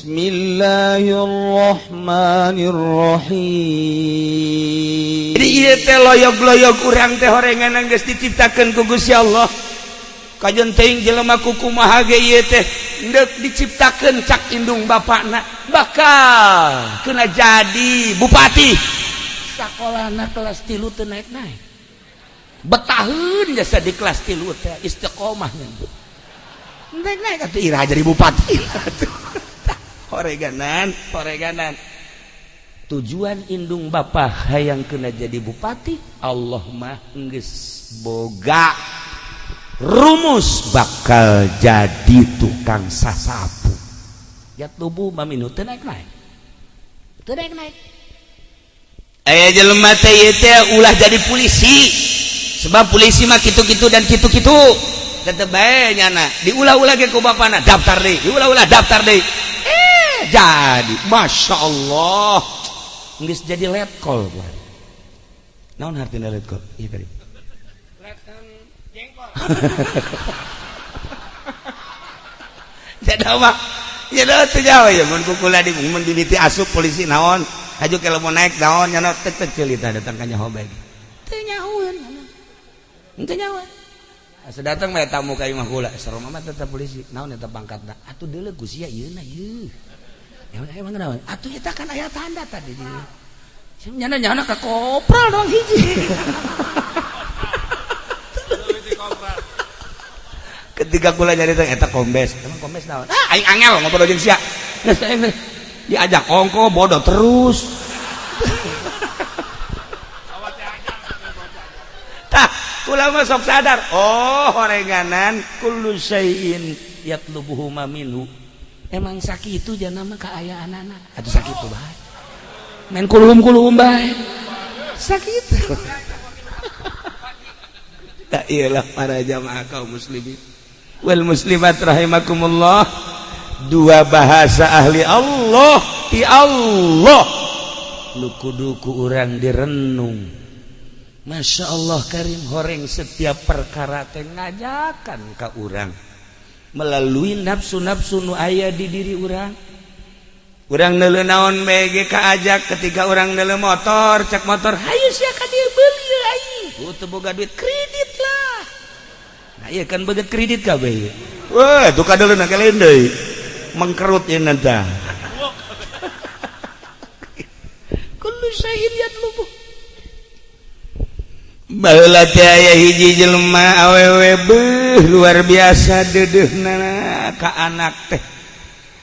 Bismillahirrahmanirrahim. Jadi ieu teh loyog-loyog urang teh horenganan geus diciptakeun ku Gusti Allah. Kajen teuing jelema kumaha ge ieu teh deuk diciptakeun cak indung bapakna bakal kena jadi bupati. Sakolana kelas 3 teu naik-naik. Betaheun jasa di kelas 3 teh istiqomah nya. Naik-naik atuh ira jadi bupati atuh. Horeganan. Tujuan indung bapak hayang kena jadi bupati, Allah mah geus boga rumus bakal jadi tukang sasapu. Ya tubuh maminu teu naik-naik. Aya jelema teh ieu teh ulah jadi polisi. Sebab polisi mah kitu-kitu dan kitu-kitu. Tetep bae nyana. Diulah-ulah ge ku bapana, daftar deui. Diulah-ulah daftar deui. Jadi, Masya Allah. Geus jadi letkol. Naon hartina letkol? Ieu tadi. Letkol jengkol. Jada mah. Ya da teu Jawa ya mun kukula di mun bibiti asup polisi naon? Aju kalau mau naik naon nya tek ceulita datang ka nyaho bae. Teu nyahoeun. Henteu nyahoeun. Asa datang mah tamu ka imah kula, sareng mah tetep polisi. Naon eta pangkatna? Atuh deuleu ku sia ieuna ieu. Emang naon? Atuh eta kan aya tanda tadi di. Nyana ka kopral doang hiji. Ketika kula nyarita eta kombes, emang kombes naon? Aing angel ngobrol jeung sia. Geus aing diajak ongko bodoh terus. Tah, kula mah sok sadar. Oh, horenganan kullu syai'in yatlubuhu minhu. Emang sakitu jangan mah kaayaanana. Atuh sakitu bae. Men kulum-kulum bae. Sakitu. Tak iyalah para jamaah kaum muslimin wal muslimat rahimakumullah. Dua bahasa ahli Allah ti Allah nu kudu ku urang direnung. Masya Allah karim horeng setiap perkara teh ngajakan ka urang melalui nafsu-nafsu nu aya di diri urang. Urang neuleuh naon bae ge kaajak ketika urang neuleuh motor, cek motor, hayu sia ka dieu beuli aing. Teu boga duit kredit lah. Nah ieu kan beget kredit kabeh. Wah, tu kadeuleuh na kalian deui. Mengkerut ieu nanta. Kullu syai'in yatlubu. Baheula teh aya hiji jelema awewe beuh luar biasa dedeuna ka anak teh.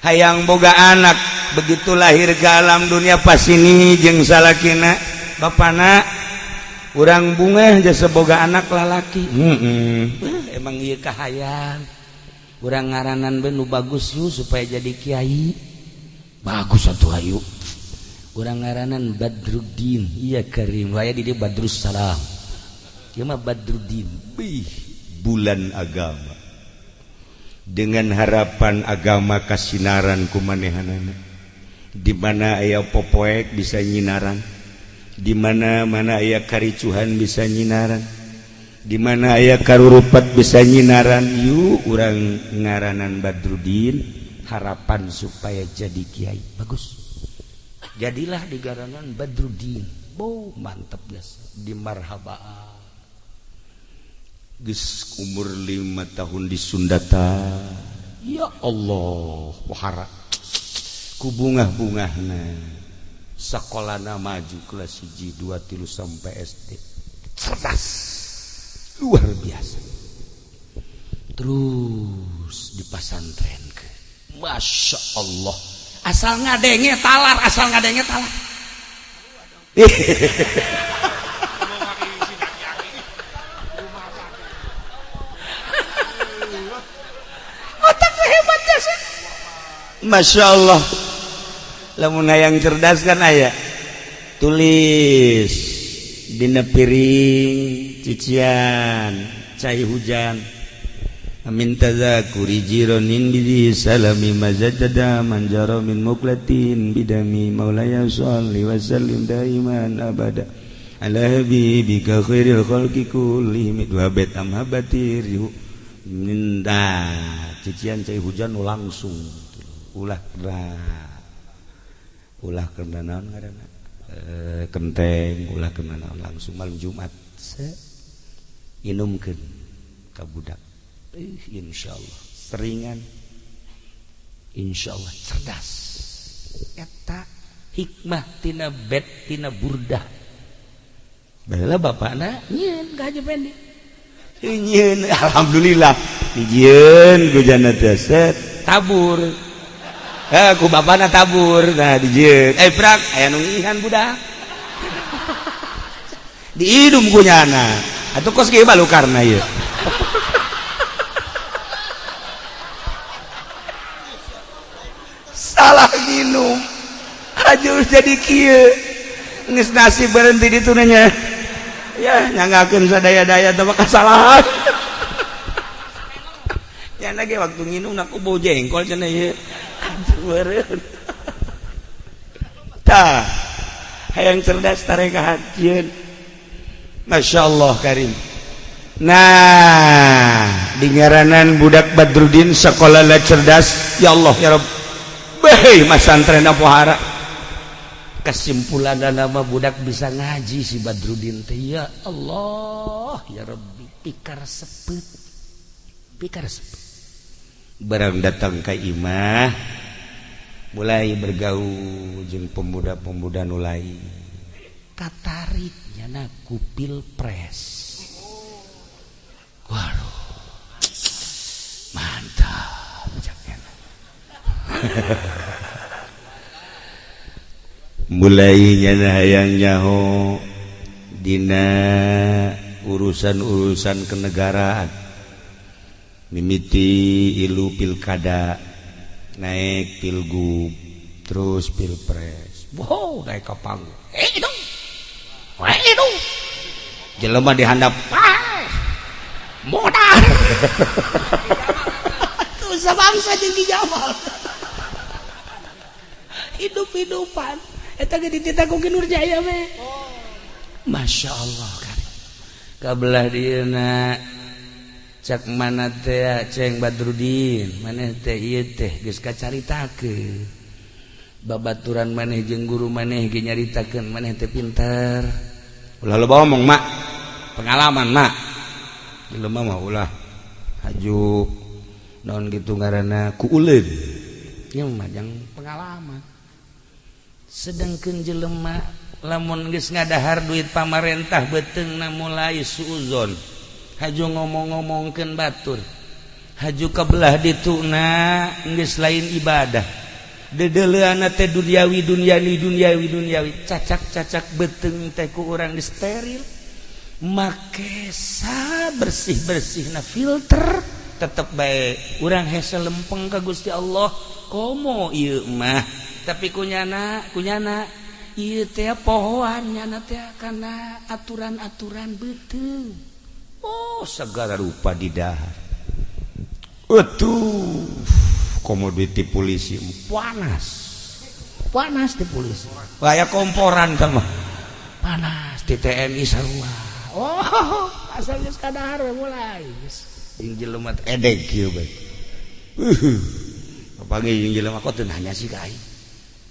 Hayang boga anak, begitu lahir ke alam dunia pas ini jeung salakina bapana urang bunga jasa boga anak lalaki. Emang ieu kahayang. Urang ngaranan be nu bagus yu supaya jadi kiai. Bagus atuh hayu. Urang ngaranan Badruddin. Iya Karim, aya di dieu Badrus Salam. Ieu mah Badruddin. Bulan agama. Dengan harapan agama kasinaran kumanehanana. Di mana aya popoek bisa nyinaran. Di mana aya karicuhan bisa nyinaran. Di mana aya karurupat bisa nyinaran. Yuk urang ngaranan Badruddin, harapan supaya jadi kiai. Bagus. Jadilah di garangan Badruddin. Mantap guys. Di marhabaa. Geus umur 5 tahun di Sundata. Ya Allah, wahara ku bungah-bungahna. Sakolana maju kelas 1, 2, 3 sampai SD. Cerdas. Luar biasa. Terus di pasantren ke. Masya Allah. Asal ngadenge talar. Masya Allah. Lamun hayang cerdas kan aya tulis dina piring cician cai hujan amin tazakuri jironin bidi salami mazajada manjaro min muklatin bidami maulaya sholli wa sallim daiman abada ala habibika khairil khalqi kullihim dua bait amhabatir minta cician cai hujan langsung ulah kena naon ngaranna kenteng ulah kena naon langsung malam Jumat inumkeun ka budak insyaallah seringan insyaallah cerdas eta hikmah tina bet tina burdah baheula bapakna nyieun ka Haji Pendi nyieun alhamdulillah dijieun ku jana teh tabur ku bapakna tabur nah dijieun prak aya nu ngihan budak diidum ku nyana atuh kos ge balukarna ieu salah nginum hajur jadi kieu geus nasib berhenti ditu nya ya nyanggakeun sadaya-daya teh kasalahan nyana ge waktu nginum nak bau jengkol cenah ieu beureun tah hayang cerdas tareka hajieun masyaallah karim nah dingaranan budak Badrudin sekolah la cerdas ya Allah ya Rabb bae masantren pohara kesimpulan nama budak bisa ngaji si Badrudin teh ya Allah ya Rabbi pikar sepet barang datang ka imah mulai bergaul jeung pemuda-pemuda nu lain katarik nyana ku pilpres waduh mantap jakna mulai nyana hayang nyaho dina urusan-urusan kenegaraan mimiti ilu pilkada naik pilgub terus pilpres wow naik ka panggung itu jelema dihandap modal tuh sabangsa jeung Ki Jamal hidup-hidupan eta ge dititah ku Ki Nurjaya we masyaallah kan kabelah dieuna cak mana teh ceng Badrudin maneh teh ieu teh geus kacaritakeun babaturan maneh jeung guru maneh ge nyaritakeun maneh teh pinter ulah loba ngomong mak pengalaman mak jelema mah ulah hajuk naon kitu ngaranna ku uleun nya mah jang pengalaman sedengkeun jelema lamun geus ngadahar duit pamarentah beuteungna mulai suuzon haju ngomong-ngomongkeun batur haju kabelah dituna geus lain ibadah dedeleuana teh duniawi cacak beuteung teh ku urang disteril make bersih-bersihna filter tetep bae urang hese lempeng ka Gusti Allah komo ieu mah tapi kunyana ieu teh pohoan nyana teh kana aturan-aturan beuteung oh segala rupa di dahar komoditi polisi panas di polisi kayak komporan sama panas di TNI sarua oh asal geus kadahar mulai jeung jelema edeg kieu bae kapangi jeung jelema kok teu nanya si kai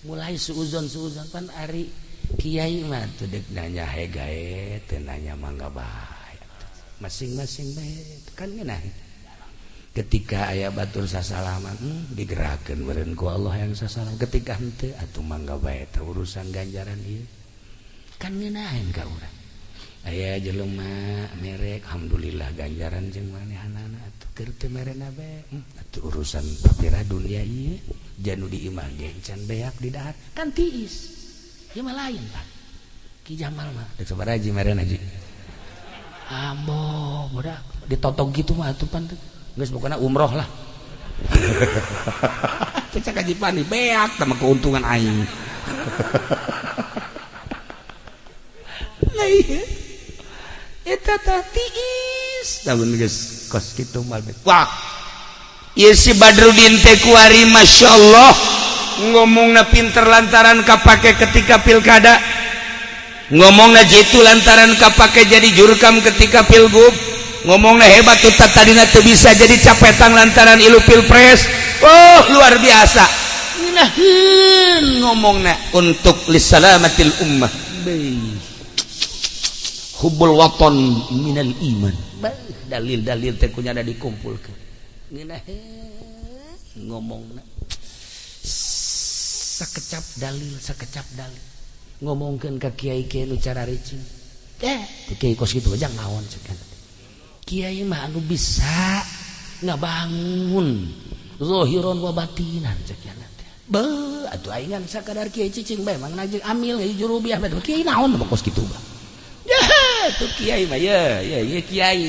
mulai suuzon pan ari kiai mah teu deuk nanya hegae teu nanya mangga bae masing-masing bae kan ngeunah ketika aya batur sasalaman digerakkeun meureun ku Allah yang sasalam ketika henteu atuh mangga bae teh urusan ganjaran ieu kan ngeunaheun ka urang aya jelema merek alhamdulillah ganjaran jeung manehanana atuh keur teu merena bae atuh urusan papira dunia ieu janu diimah ge can beak di dahat kan tiis ieu mah lain Pak Ki Jamal mah deuk sabaraha ji merena ji ambo budak ditotog gitu mah atuh pan geus pokona umroh lah cek Haji Pandi beak sama keuntungan aing nah iya eta teh tiis daun geus kos kitu mal wah ieu si Badrudin teh kuari masyaallah ngomongna pinter lantaran kapake ketika pilkada ngomongna jitu lantaran kapake jadi jurkam ketika pilgub ngomongna hebat tuh tadina teu bisa jadi capetan lantaran ilu pilpres oh luar biasa ngomong untuk lisalamatil ummah hubbul waton minal iman dalil-dalil teh kunya ada dikumpulkan ngomong sakecap dalil ngomongkeun ka kiai-kiai nu cara ricin kiai kos kitu aja naon cekan kiai mah anu bisa ngabangun zahiran wa batinan cekan atuh aing sakadar kiai cicing bae mang najeng amil juru biah bae kiai naon mah kos kitu bah tuh kiai mah ya kiai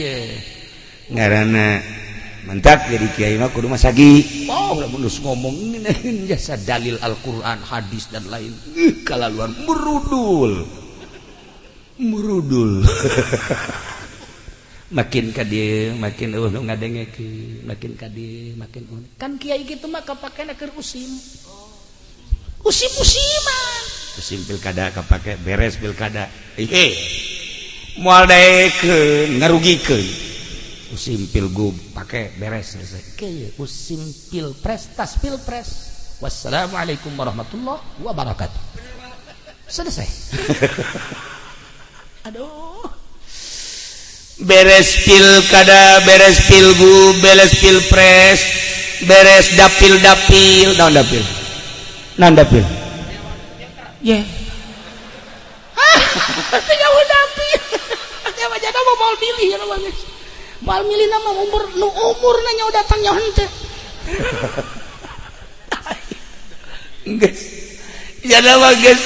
ngaranna mantap jadi kiai mah kudu masagi lamun geus ngomong jasa dalil Al-Qur'an hadis dan lain kalaluan murudul makin ka dieu makin nu ngadengekeun makin ka dieu makin kan kiai kitu mah kapakena keur usim-usiman usim pilkada kapake beres pilkada moal daekeun ngarugikeun usim pilgub pake beres selesai usim pilpres tas pilpres wassalamualaikum warahmatullahi wabarakatuh selesai aduh beres pilkada beres pilgub beres pilpres beres dapil naon dapil ya tinggal dapil jangan mau milih ya namanya mal milih nama umur nanya datang nyawa henteu geus jana mah geus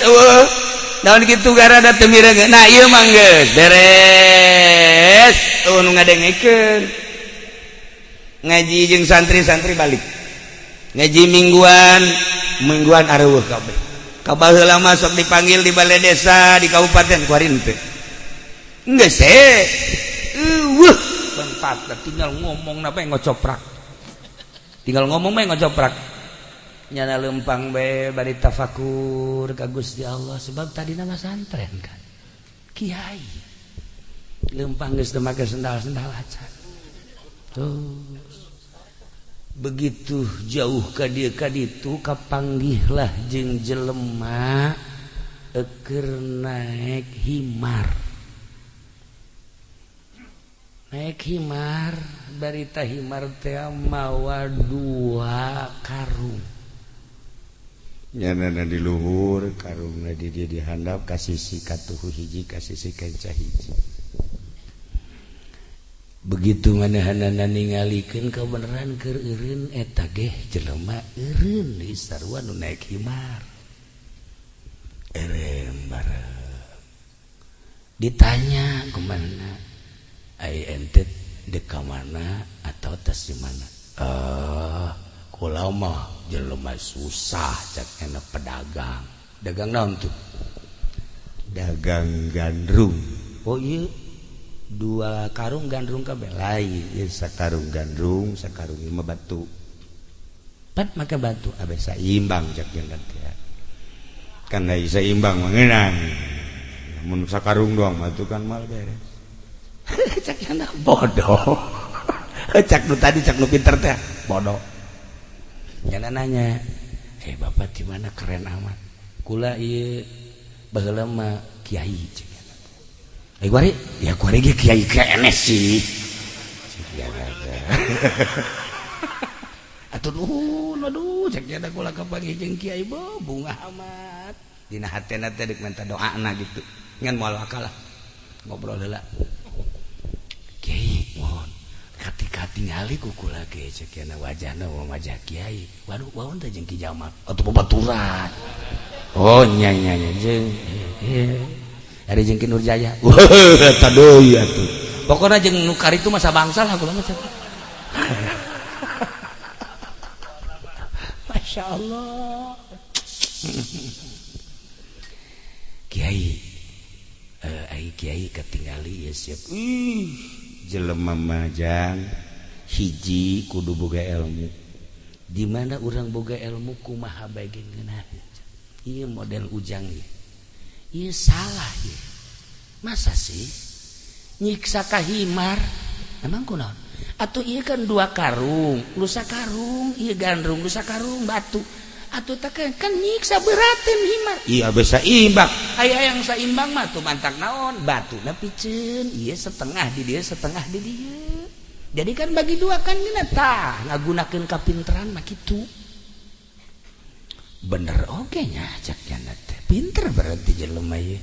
naon kitu garana teu mireng nah ieu mah geus beres nu ngadengekeun ngaji jeung santri-santri balik ngaji mingguan areueuh kabeh kabaheula mah sok dipanggil di balai desa di kabupaten kuarin teh geus bentak tinggal ngomong apa yang ngocoprak nyana lempang be bari tafakur ka Gusti Allah sebab tadi nama santren kan kiai lempang geus teu make sendal-sendal acan tuh begitu jauh ka dieu ka ditu kapanggihlah jeung jelema keur naik himar barita himar teh mawa 2 karung nyanana di luhur karungna di dia dihandap ka sisi katuhu hiji ka sisi kenca hiji begitu manahanana ningalikeun kabeneran keur eureun eta ge jelema eureun di sarua nu naik himar bareng ditanya kemana ente dek ka mana atau tes di mana kula mah jelema susah cak enak pedagang dagang naon tuh dagang gandrung oh iya 2 karung gandrung kabeh lain ieu sakarung gandrung sakarung imah batu pat make batu abeh saimbang cak jengat ya kan da saimbang mah ngeunang mun sakarung doang mah kan mal beres cak anak bodoh cak nu tadi cak nu pinter teh bodoh jangan nanya bapak di mana keren amat kula ieu baheula mah kiai cek kuari ya kuari ge kiai kene sih atuh nuhun aduh cek ada kula kapagi jeung kiai bunga amat dina hatena teh deuk minta doana gitu ngan moal akalah ngobrol heula kiai mohon kati-kati ngali kukula ge ceukna wajahna wajah kiai waduh waon teh jeung ki jamal atuh babaturan oh nya jeung ari jeung ki Nurjaya eta deui atuh pokona jeung nu karitu masa bangsal aku mah Masya Allah kiai kiai ketinggali ya siap jelema majang hiji kudu boga ilmu di mana urang boga ilmu kumaha bae ngeunaheun ieu model ujang ieu ieu salah ieu masa sih nyiksa ka himar emang kunaon atuh ieu kan 2 karung lu sakarung ieu gandrung lu sakarung batu atuh teh kan nyiksa beratin himar. Iya bisa imbang. Aya yang saimbang mah tuh mantak naon batuna piceun ieu setengah di dieu setengah di dieu. Jadi kan bagi dua kan dina tah ngagunakeun kapinteran mah kitu. Bener oge nya cak nya teh. Pinter berarti jelema ieu.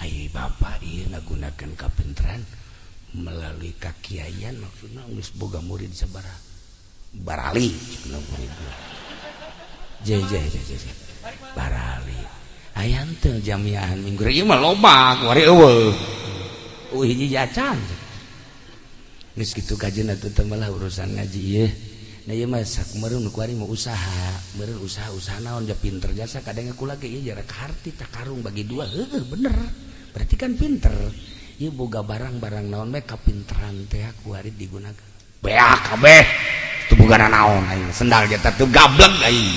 Ai bapak ieu ngagunakeun kapinteran melalui kakiayan maksudna geus boga murid sabaraha. Barali cenah itu. Je barali. Aya teu jamiahan minggu ieu mah loba kuari eueuh. Hiji jacan. Geus kitu kajeuna teh malah urusan ngaji ieu. Nah ieu mah sakumareun kuari mau usaha, meureun usaha naon ja pinter jasa kadang kula ge ieu jarak harti tak karung bagi dua. Heuh bener. Berarti kan pinter. Ieu boga barang-barang naon bae kapinteran teh kuari digunakeun. Beak kabeh. Teu bogana naon aing sendal eta teu gablek aing.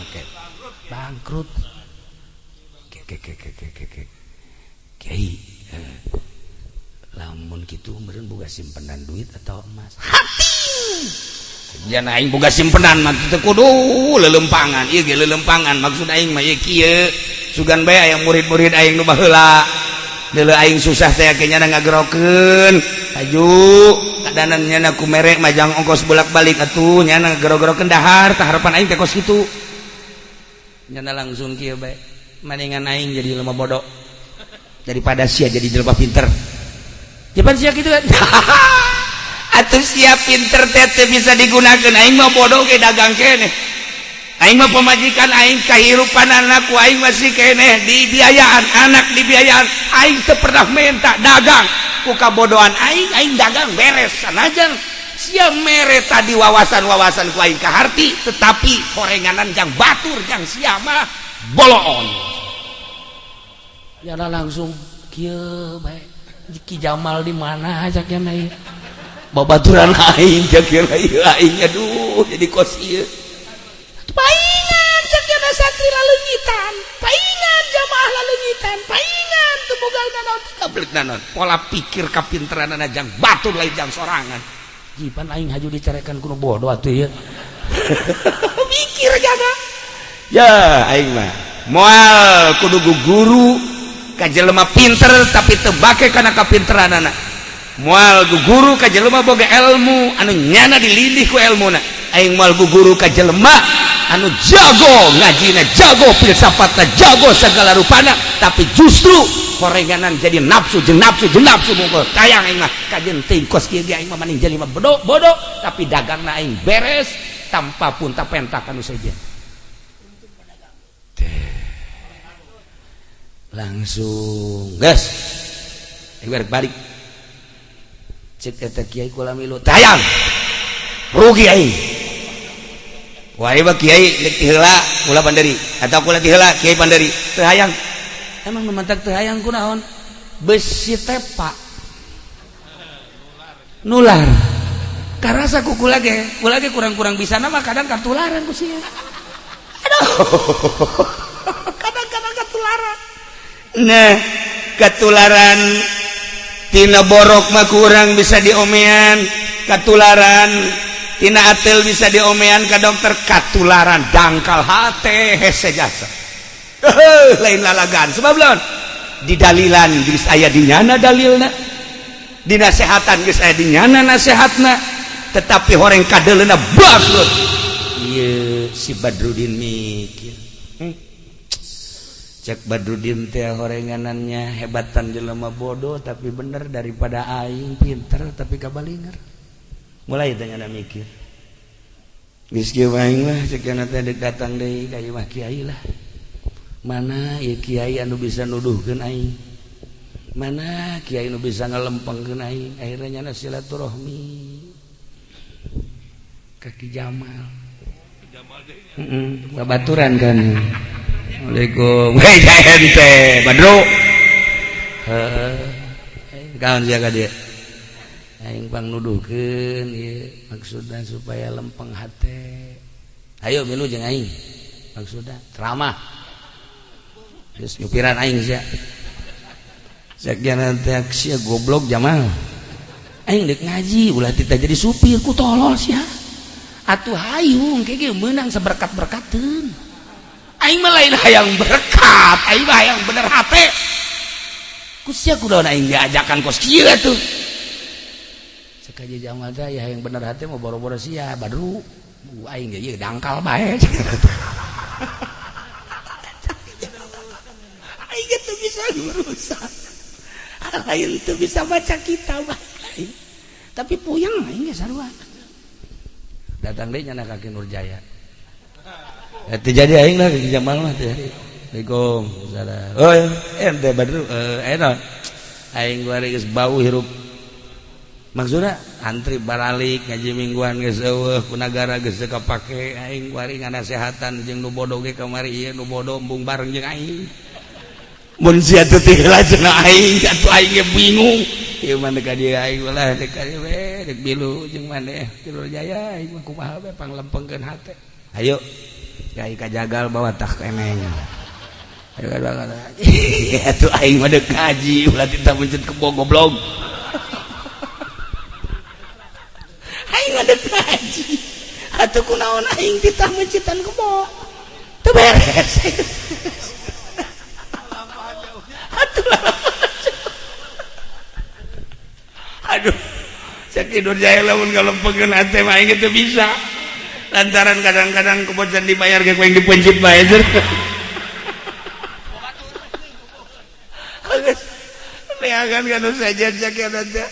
Oke. Bangkrut. Kiai. Lamun kitu meureun boga simpenan duit atau emas. Hati. Sejan aing boga simpenan mah teu kudu lelempangan. Ieu ge lelempangan maksud aing mah ieu kieu. Sugan bae aya murid-murid aing nu baheula. Deuleu aing susah teh ake nya ngagerokeun. Aju kadanan nya ku merek majang ongkos bolak-balik atuh nya ngagero-gerokeun dahar tah harapan aing teh kos kitu. Nya langsung kieu bae. Maningan aing jadi lemah bodoh. Daripada sia jadi jelema pinter. Japan sia kitu kan. Atuh sia pinter teh bisa digunakeun aing mah bodoh ge dagang keneh. Aing mah pemajikan aing kahirupan anak ku aing masih keneh dibiayaan anak dibiayaan aing teu pernah minta dagang ku kabodohan aing dagang beres sanajan sia mere tadi wawasan-wawasan ku aing kaharti tetapi horenganan jang batur jang sia mah boloon. Ya langsung kieu bae Ki Jamal di mana cak nya ieu. Babaturan aing cak nya ieu aing aduh jadi kos ieu. Paingan cak nya santri laleugitan, paingan jamaah laleugitan, paingan teu boga naon kablek naon. Pola pikir kapinteranana jang batur lain jang sorangan. Jipan aing haju dicarekan kuno bodoh atuh ieu. Mikir jaga. Ya aing mah moal kudu guru ka jelema pinter tapi teu bake kana kapinteranana. Moal guru ka jelema boga ilmu anu nyana dilindih ku ilmuna. Aing moal guru ka jelema anu jago ngajina, jago filsafatna, jago segala rupana tapi justru horenganan jadi nafsu mungkul. Tayang aing mah kajen teuing kos kieu ge aing mah maning jelema bodoh tapi dagangna aing beres tanpa pun tapentak anu sejen. Langsung gas balik cek eta kiai kula milu tayang rugi aing wae ba kiai dek ti heula kula panderi atau kula ti heula kiai panderi teu hayang emang memantak teu hayang kunaon besi tepak nular karasa ku kula ge kurang-kurang bisa mah kadang katularan ku sia aduh kadang-kadang katularan. Nah, ketularan tina borok mah kurang bisa diomean, ketularan tina atel bisa diomean ka dokter, ketularan dangkal hate hese jasa. Lain lalagan sebab lawan di dalilan geus aya di nyana dalilna, di nasehatan geus aya di nyana nasehatna, tetapi horeng kadeleuna bangkrut. Ieu si Badrudin mikir. Cek Badrudin teh horenganannya hebatan jelema bodoh tapi bener daripada aing pinter tapi kabalinger. Mulai teh nyana mikir. Geus kieu aing mah cek nya teh deuk datang deui ka ieu mah kiai lah. Mana ieu kiai anu bisa nuduhkeun aing? Mana kiai anu bisa ngalempengkeun aing? Akhirnya nyana silaturahmi. Kaki Jamal. Babaturan kan. Assalamualaikum. Hei ente Badru. Kawan jaga dia. Aing pang nuduhkeun ieu maksudna supaya lempeng hate. Ayo milu jeung aing. Maksudna ceramah. Geus nyupiran aing sia. Sakiana teh sia goblok Jamal. Aing deuk ngaji ulah tita jadi supir ku tolol sia. atuh hayung kayak gitu menang seberkat-berkateun aing mah lain hayang berkat aing mah hayang bener hate ku sia kunaon aing diajakan kos kieu atuh sakaja jamal teh ya hayang bener hate mah boro-boro sia Badru aing ge ieu dangkal bae aing ge teu bisa ngurusan lain teu bisa baca kitab lain tapi puyeng aing ge sarua datang deh nyana kaki Nurjaya itu jadi aing lah kaki Jamal mah teh Assalamualaikum saudara oh ente Badru enak aing gua geus bau hirup maksudna antri baralik ngaji mingguan geus eueuh ku nagara geus teu kapake aing kuari nganasehatan jeung nu bodoh ge kamari ieu nu bodoh embung bareng jeung aing mun sia teu tihela cenah aing atuh aing ge bingung ieu mah ka dieu aing ulah dek ka dieu we dek bilu jeung maneh Tidur Jaya aing mah kumaha we panglempengkeun hate ayo Kyai kajagal bawa tak keneng ayo kadang atuh aing mah deuk ngaji ulah tita mencet kebo goblok aing mah deuk ngaji atuh kunaon aing tita mencetan kebo teu beres atuh aduh cek Tidur Jaya lamun ngalempengkeun hate mah aing teu bisa lantaran kadang-kadang kepocan dibayar ge kuing dipencit bae zer neangan kana saja cek ya teh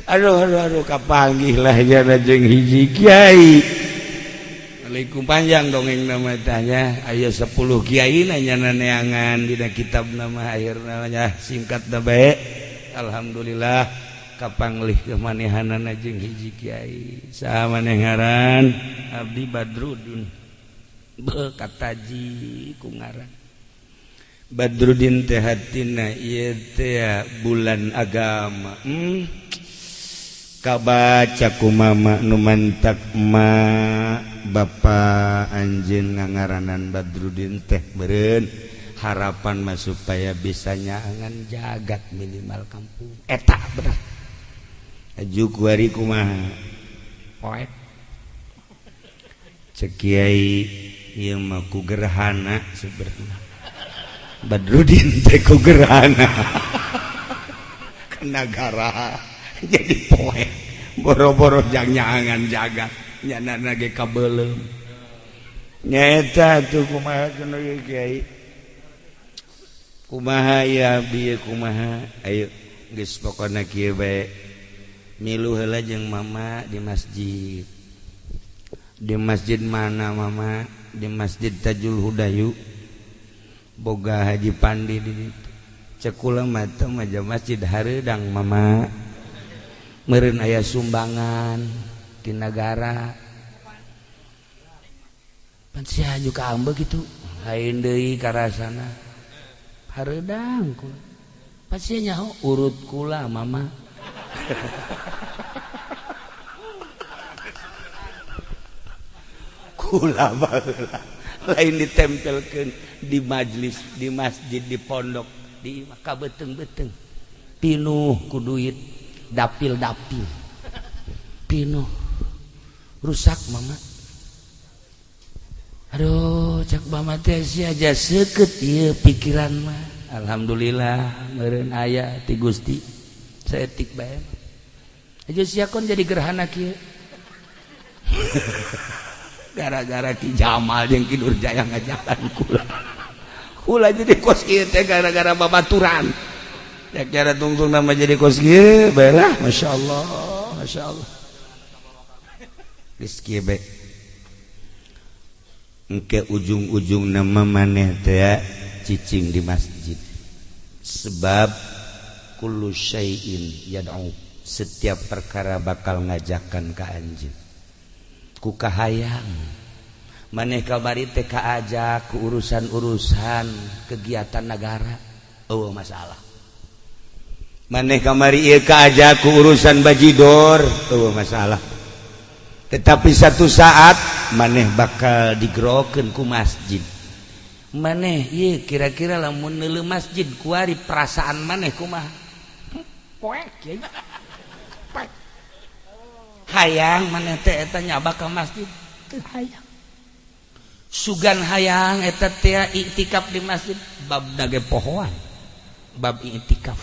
aduh kapanggih lah jana jeung hiji kiai Assalamualaikum panjang dongeng nama tanya aya 10 kiai nanya neangan dina kitab nama akhir namanya singkat da bae alhamdulillah kapanglih kemanehanana jeung hiji kiai saha maneh ngaran abdi Badrudin kataji ku ngaran Badrudin teh hatina ieu teh bulan agama kabaca ku mama nu mantak ma bapa anjeun ngangaranan Badrudin teh beureun harapan mah supaya bisa nyaangan jagat minimal kampung eta bener aju kuari kumaha poek cek kiai ieu mah ku gerhana sebenarnya Badrudin teh ku gerhana ke nagara jadi poek boro-boro jang nyaangan jagat nyanana ge kabeulem nyaeta tuh kumaha cenah kiai kumaha ya bieu kumaha ayo geus pokona kieu bae milu heula jeung mama di masjid mana mama di masjid Tajul Hudayu boga Haji Pandi di ditu cek kula mah teh maja masjid hareudang mama meureun aya sumbangan ti nagara pan sia aju ka ambeug kitu lain deui karasana hareudang kula pasti nyaho urut kula mama kula baheula lain ditempelkeun di majlis di masjid di pondok di kabeuteng-beuteng pinuh ku duit dapil-dapil pinuh rusak mama aduh cak mama teh sia aja seukeut ieu pikiran mah alhamdulillah meureun aya ti Gusti saeutik bae aja siakon jadi gerhana kieu gara-gara Ki Jamal jeung Ki Nurjaya ngajakan kula jadi kos kieu teh gara-gara babaturan ya cara tungtung nama jadi kos kieu bae lah masyaallah geus kieu bae engke ujung-ujung nama maneh teh cicing di masjid sebab kullu syai'in yad'u setiap perkara bakal ngajakan ka anjeun ku kahayang maneh kabari teh kaajak ku urusan-urusan kegiatan negara eueuh masalah maneh kamari ieu kaajak ku urusan bajidor eueuh masalah tetapi satu saat maneh bakal digerokeun ku masjid maneh ieu kira-kira lamun neuleuh masjid kuari perasaan maneh kumaha poek kieu hayang maneh teh eta nyaba ka masjid teu hayang sugan hayang eta teh iktikaf di masjid bab dage pohoan bab iktikaf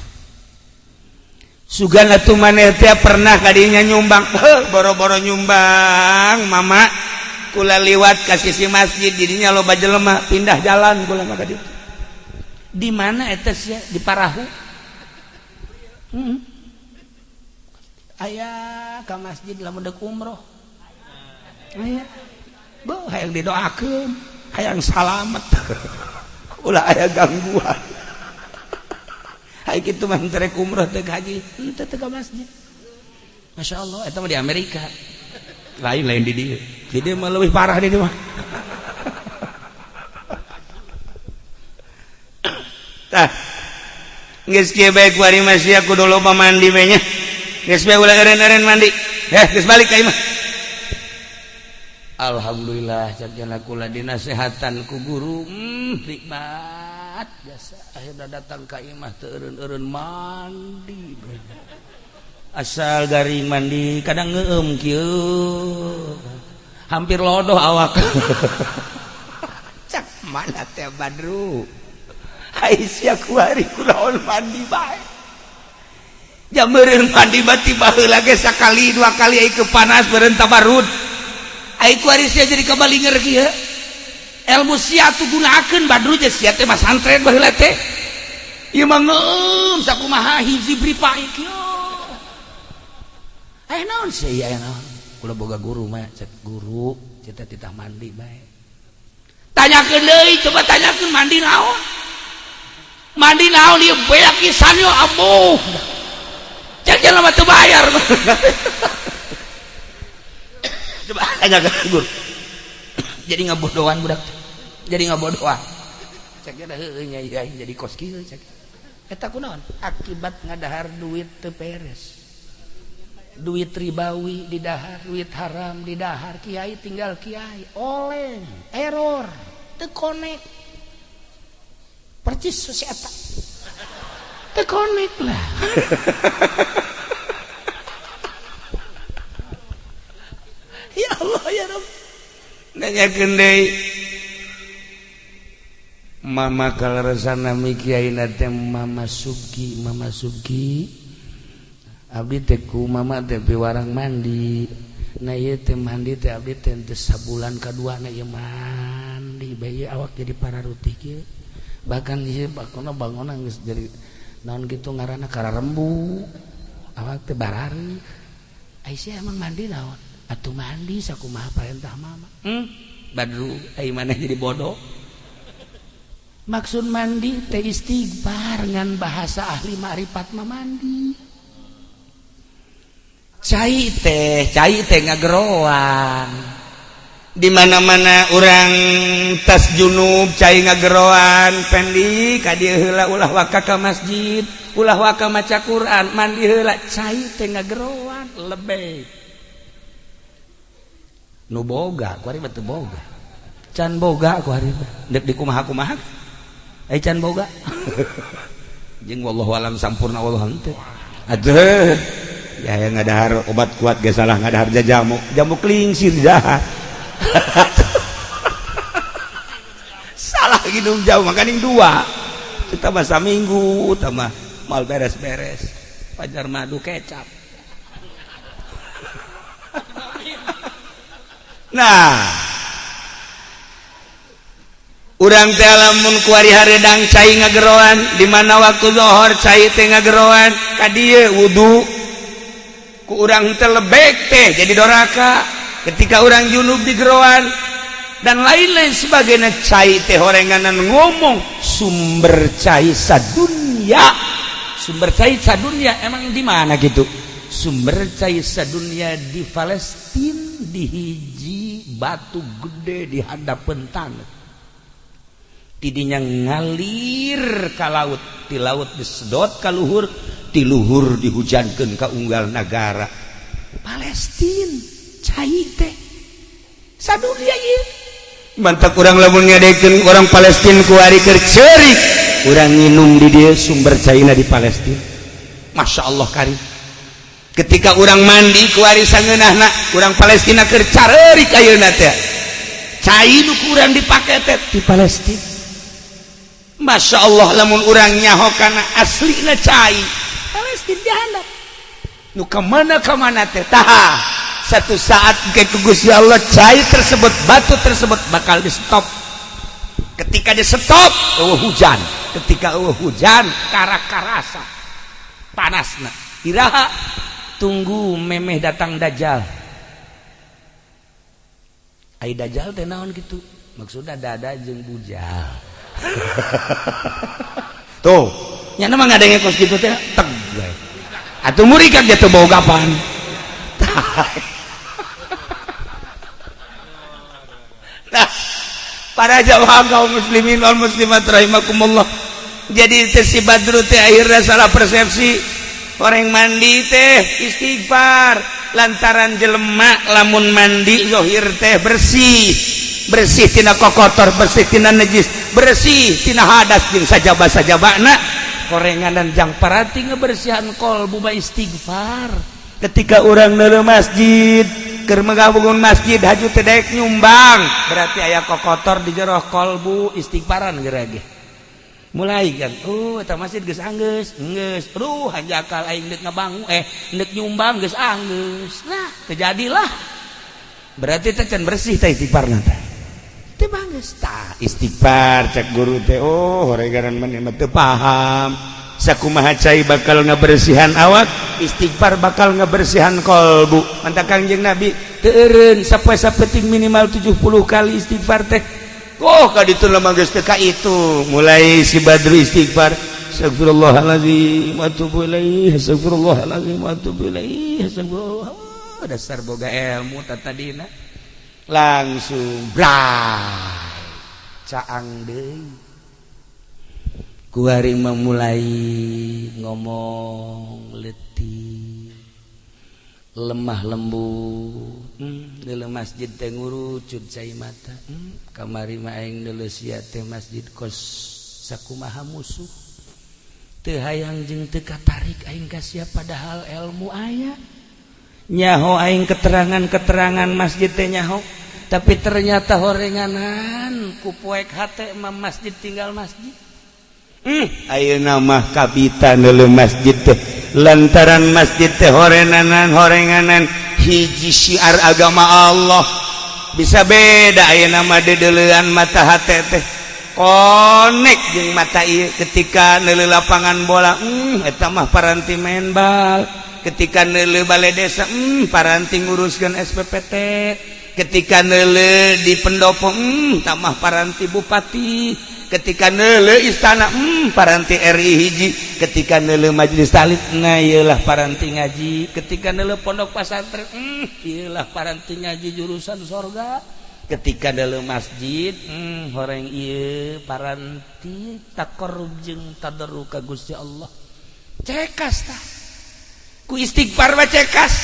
sugan atuh maneh teh pernah kadinya nyumbang boro-boro nyumbang mama kula liwat ka sisi masjid didinya loba jelema pindah jalan kula mah ka ditu di mana eta sia di Parahu aya ka masjid lamun deuk umroh aya beuh hayang didoakeun hayang salamet ulah aya gangguan hay kitu mah rek umroh teh haji henteu teh ka masjid masyaallah eta mah di Amerika lain di dieu di dieu mah leuwih parah di dieu mah tah geus kieu bae kuari masih aku dulu mandi we nya geus bae ulah eren-eren mandi geus balik ka imah alhamdulillah sakjana kula dinasehatan ku guru nikmat biasa akhirna datang ka imah teu eureun-eureun mandi asal garing mandi kadang ngeueum kieu hampir lodoh awak cak mana teh Badru Aisyah kuari kunaon mandi bae jam meureun mandi bati baheula ge sakali dua kali ai ke panas beureun tabarut ai kuari sia jadi kabalinger kieu ilmu sia tu gunakeun Badru je sia teh mah santren baheula teh ieu mah ngeueum sakumaha hiji bripai kieu aya naon sih aya naon kula boga guru mah cek guru cita titah mandi bae tanyakeun deui coba tanyakeun mandi naon ieu beak pisan yo abuh cek jelema teu bayar coba tanyakeun guru jadi ngabodohan budak jadi ngabodohan cek heueuh nya jadi kos kieu cek eta kunaon akibat ngadahar duit teu beres duit ribawi di dahar duit haram di dahar kiai tinggal kiai oleng error teu connect percis sosieta teu connect lah ya Allah ya Rabb nanyakeun deui mama kalaresana mi kiaina teh mama Subki abdi teh ku mama teh piwarang mandi na ieu teh mandi teh abdi teh sabulan kaduana ieu mandi bae awak jadi pararutih kieu bahkan ieu bakona bangona geus jadi naon kitu ngaranna kararembu awak teh barari Aisyah emang mandi naon atuh mandi sakumaha parentah mama Badru ai maneh jadi bodoh maksud mandi teh istighfar ngan bahasa ahli makrifat mah mandi cai teh ngageroan di mana-mana orang tas junub cai ngageroan pendi ka dieu heula ulah waka ka masjid ulah waka maca Quran mandi heula cai teh ngageroan lebih nu boga kuari teu boga can boga kuari deuk dikumaha-kumaha ai can boga jeung wallahu alam sampurna wallahu henteu aduh ya yang ngadahar obat kuat ge salah ngadahar jamu klingsir jahat salah ginum jauh makaning dua kita mah saminggu tambah mal beres-beres pajar madu kecap nah urang teh lamun kuari hareudang cai ngageroan di mana waktu zuhur cai teh ngageroan ka dieu wudu ku urang teh lebek teh jadi doraka ketika orang junub di geroan dan lain-lain sebagainya cai teh horenganan ngomong sumber cai sadunya emang di mana gitu sumber cai sadunya di Palestina di hiji batu gede di hadapan tanah tidinya ngalir ka laut ti laut disedot ka luhur ti luhur dihujankeun ka unggal nagara Palestina cai teh sadunya ieu mantap urang lamun ngadekeun orang Palestina ku ari keur ceurik urang nginum di dieu sumber caina di Palestina Masya Allah karim ketika orang mandi ku ari sangeunahna urang Palestina keur careurik ayeuna teh cai nu kurang dipake teh di Palestina. Masya Allah lamun urang nyaho kana aslina cai Palestina dihandap nu kemana teh taha satu saat ke Gusti Allah cai tersebut batu tersebut bakal di stop. Ketika di stop hujan, ketika hujan karasa panasna iraha tunggu memeh datang Dajjal. Ai Dajjal teh naon gitu maksudna dada jeung bujal. Tuh nya mah ngadenge kos kitu teh teg bae atuh murikat dia teu boga pan. Nah para jamaah kaum muslimin wal muslimat rahimakumullah, jadi teh si Badru teh akhirnya salah persepsi. Orang mandi teh istighfar lantaran jelema lamun mandi zahir teh bersih tina kotor, bersih tina najis, bersih tina hadas jeung sajaba-sajabana. Korengan dan jang parati ngebersihan kolbu ba istighfar. Ketika orang neuleuh masjid keur megabungun masjid haju teh daek nyumbang berarti aya kokotor di jero kolbu istighfaran gerage mulai kan eta masjid geus anggeus hanjakal aing deuk ngabangun deuk nyumbang geus anggeus nah terjadilah berarti teh can bersih teh istighfarna teh teu banggeus tah istighfar cek guru teh horegaran maneh mah teu paham sakumaha cai bakal ngabersihan awak istighfar bakal ngabersihan kolbu mantap Kangjeng Nabi teu eureun sapoe-sapeting minimal 70 kali istighfar teh ka ditu lemah geus teu ka itu mulai si Badru istighfar astagfirullahalazim wa atubu ilaih astagfirullahalazim wa atubu ilaih astagfirullah dasar boga ilmu tatadina langsung bray caang deui kuari memulai ngomong letih lemah lembut deuleu masjid teh ngurucut cai mata kamari mah aing deuleu sia teh masjid kos sakumaha musuh teu hayang jeung teu katarik aing ka sia padahal ilmu aya nyaho aing keterangan masjid teh nyaho tapi ternyata horenganan ku poek hate mah masjid tinggal masjid. Ayeuna mah kabita neuleuh masjid teh lantaran masjid teh horenganan hiji syiar agama Allah bisa beda ayeuna mah deuleuan mata hate teh konek jeung mata ieu ketika neuleuh lapangan bola eta mah paranti main bal ketika neuleuh balai desa paranti nguruskeun SPPT ketika neuleuh di pendopo tamah paranti bupati ketika neuleuh istana paranti RI hiji ketika neuleuh majelis taklim nah ieulah paranti ngaji ketika neuleuh pondok pesantren ieulah paranti ngaji jurusan sorga ketika neuleuh masjid horeng ieu paranti taqarrub jeung tadarruk ka Gusti Allah cekas tah ku istighfar mah cekas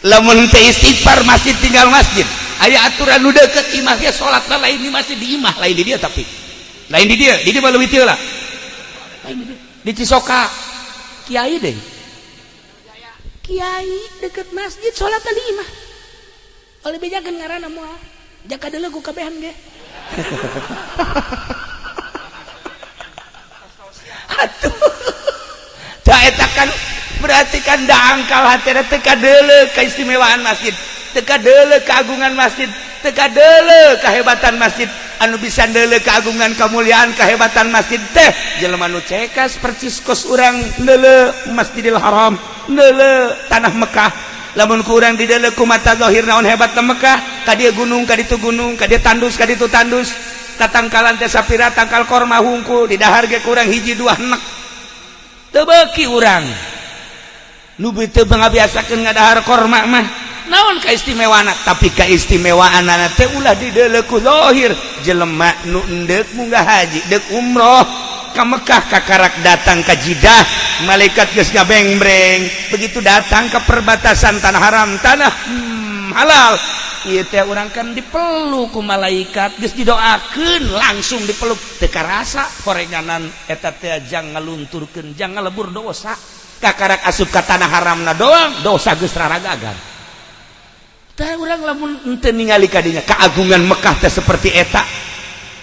lamun teu istighfar masjid tinggal masjid aya aturan nu deukeut imah ge salatna lain di masjid di imah lain di dieu tapi lain di dia mah leuwih teu lah di Cisoka kiai deh kiai deket masjid salatna di imah oleh bejakeun ngaranna moal jaka deuleu ku kabehan ge atuh da eta kan berarti kan da angkal hatena teu kadeuleu kaistimewaan masjid teu kadeuleu keagungan masjid teu kadeuleu kahebatan masjid anu bisa neuleuh keagungan kemuliaan kehebatan masjid teh jelema nu cekas percis kos urang neuleuh Masjidil Haram neuleuh tanah Mekah lamun ku urang dideuleuh ku mata zahir naon hebatna Mekah ka dieu gunung ka ditu gunung ka dieu tandus ka ditu tandus tatangkalan teh sapira tangkal korma hungkul di dahar ge kurang hiji dua henek teu beuki urang nu teu ngabiasakeun ngadahar korma mah naon kaistimewaana tapi kaistimewaanna teh ulah dideuleuh ku zahir jelema nu endeuk munggah haji deuk umroh ka Mekah kakarak datang ka Jeddah malaikat geus ngabengbreng begitu datang ke perbatasan tanah haram tanah halal ieu teh urang kan dipeluk ku malaikat geus didoakeun langsung dipeluk teu karasa horenganan eta teh jang ngalunturkeun jang ngalebur dosa kakarak asup ka tanah haramna doang dosa geus raragagan. Tah urang lamun henteu ningali kadinya keagungan Mekah teh seperti eta.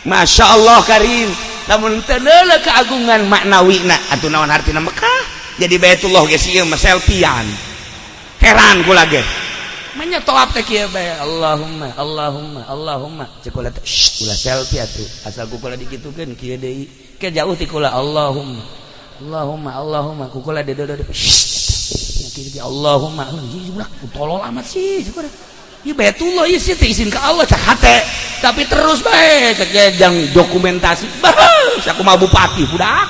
Masya Allah karim. Lamun henteu neuleuh keagungan maknawina atuh naon artina Mekah jadi Baitullah geus ieu mah selfiean. Heran kula ge. Manya tawaf teh kieu bae Allahumma cek kula teh ulah selfie atuh asal kula dikitukeun kieu deui ke jauh ti kula Allahumma kukula de Allahumma budak tolol amat sih ieu Baitullah ieu sih izin ka Allah cak hate tapi terus bae cek jang dokumentasi sakumaha bupati budak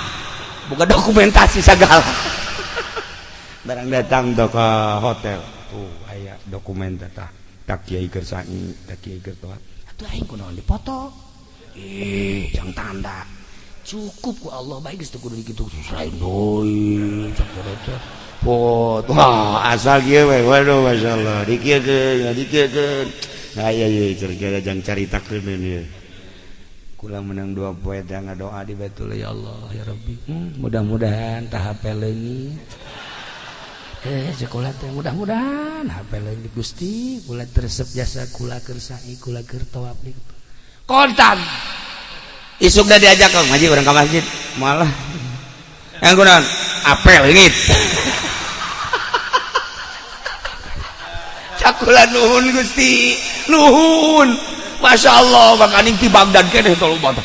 buka dokumentasi segala barang datang ke hotel tuh aya dokumen tah tak kieu keur saing tak kieu keur toat atuh aing kunaon dipoto jang tanda cukup ku Allah baik geus teu kudu dikitu lain deui cak wah asal kieu we waduh masyaallah dikieukeun aya ieu cerita jang caritakeun ieu kula menang 2 poe teh ngadoa di Baitullah ya Allah ya Rabbi mudah-mudahan tah hape leungit sekolah teh mudah-mudahan hape leungit Gusti kula teresep jasa kula keur sa'i kula keur tawaf kontan isuk dah diajak kang ngaji urang ka masjid malah yang kunaon apel leungit cakula nuhun Gusti nuhun Masya Allah bang aning ti Baghdad keneh tolong bata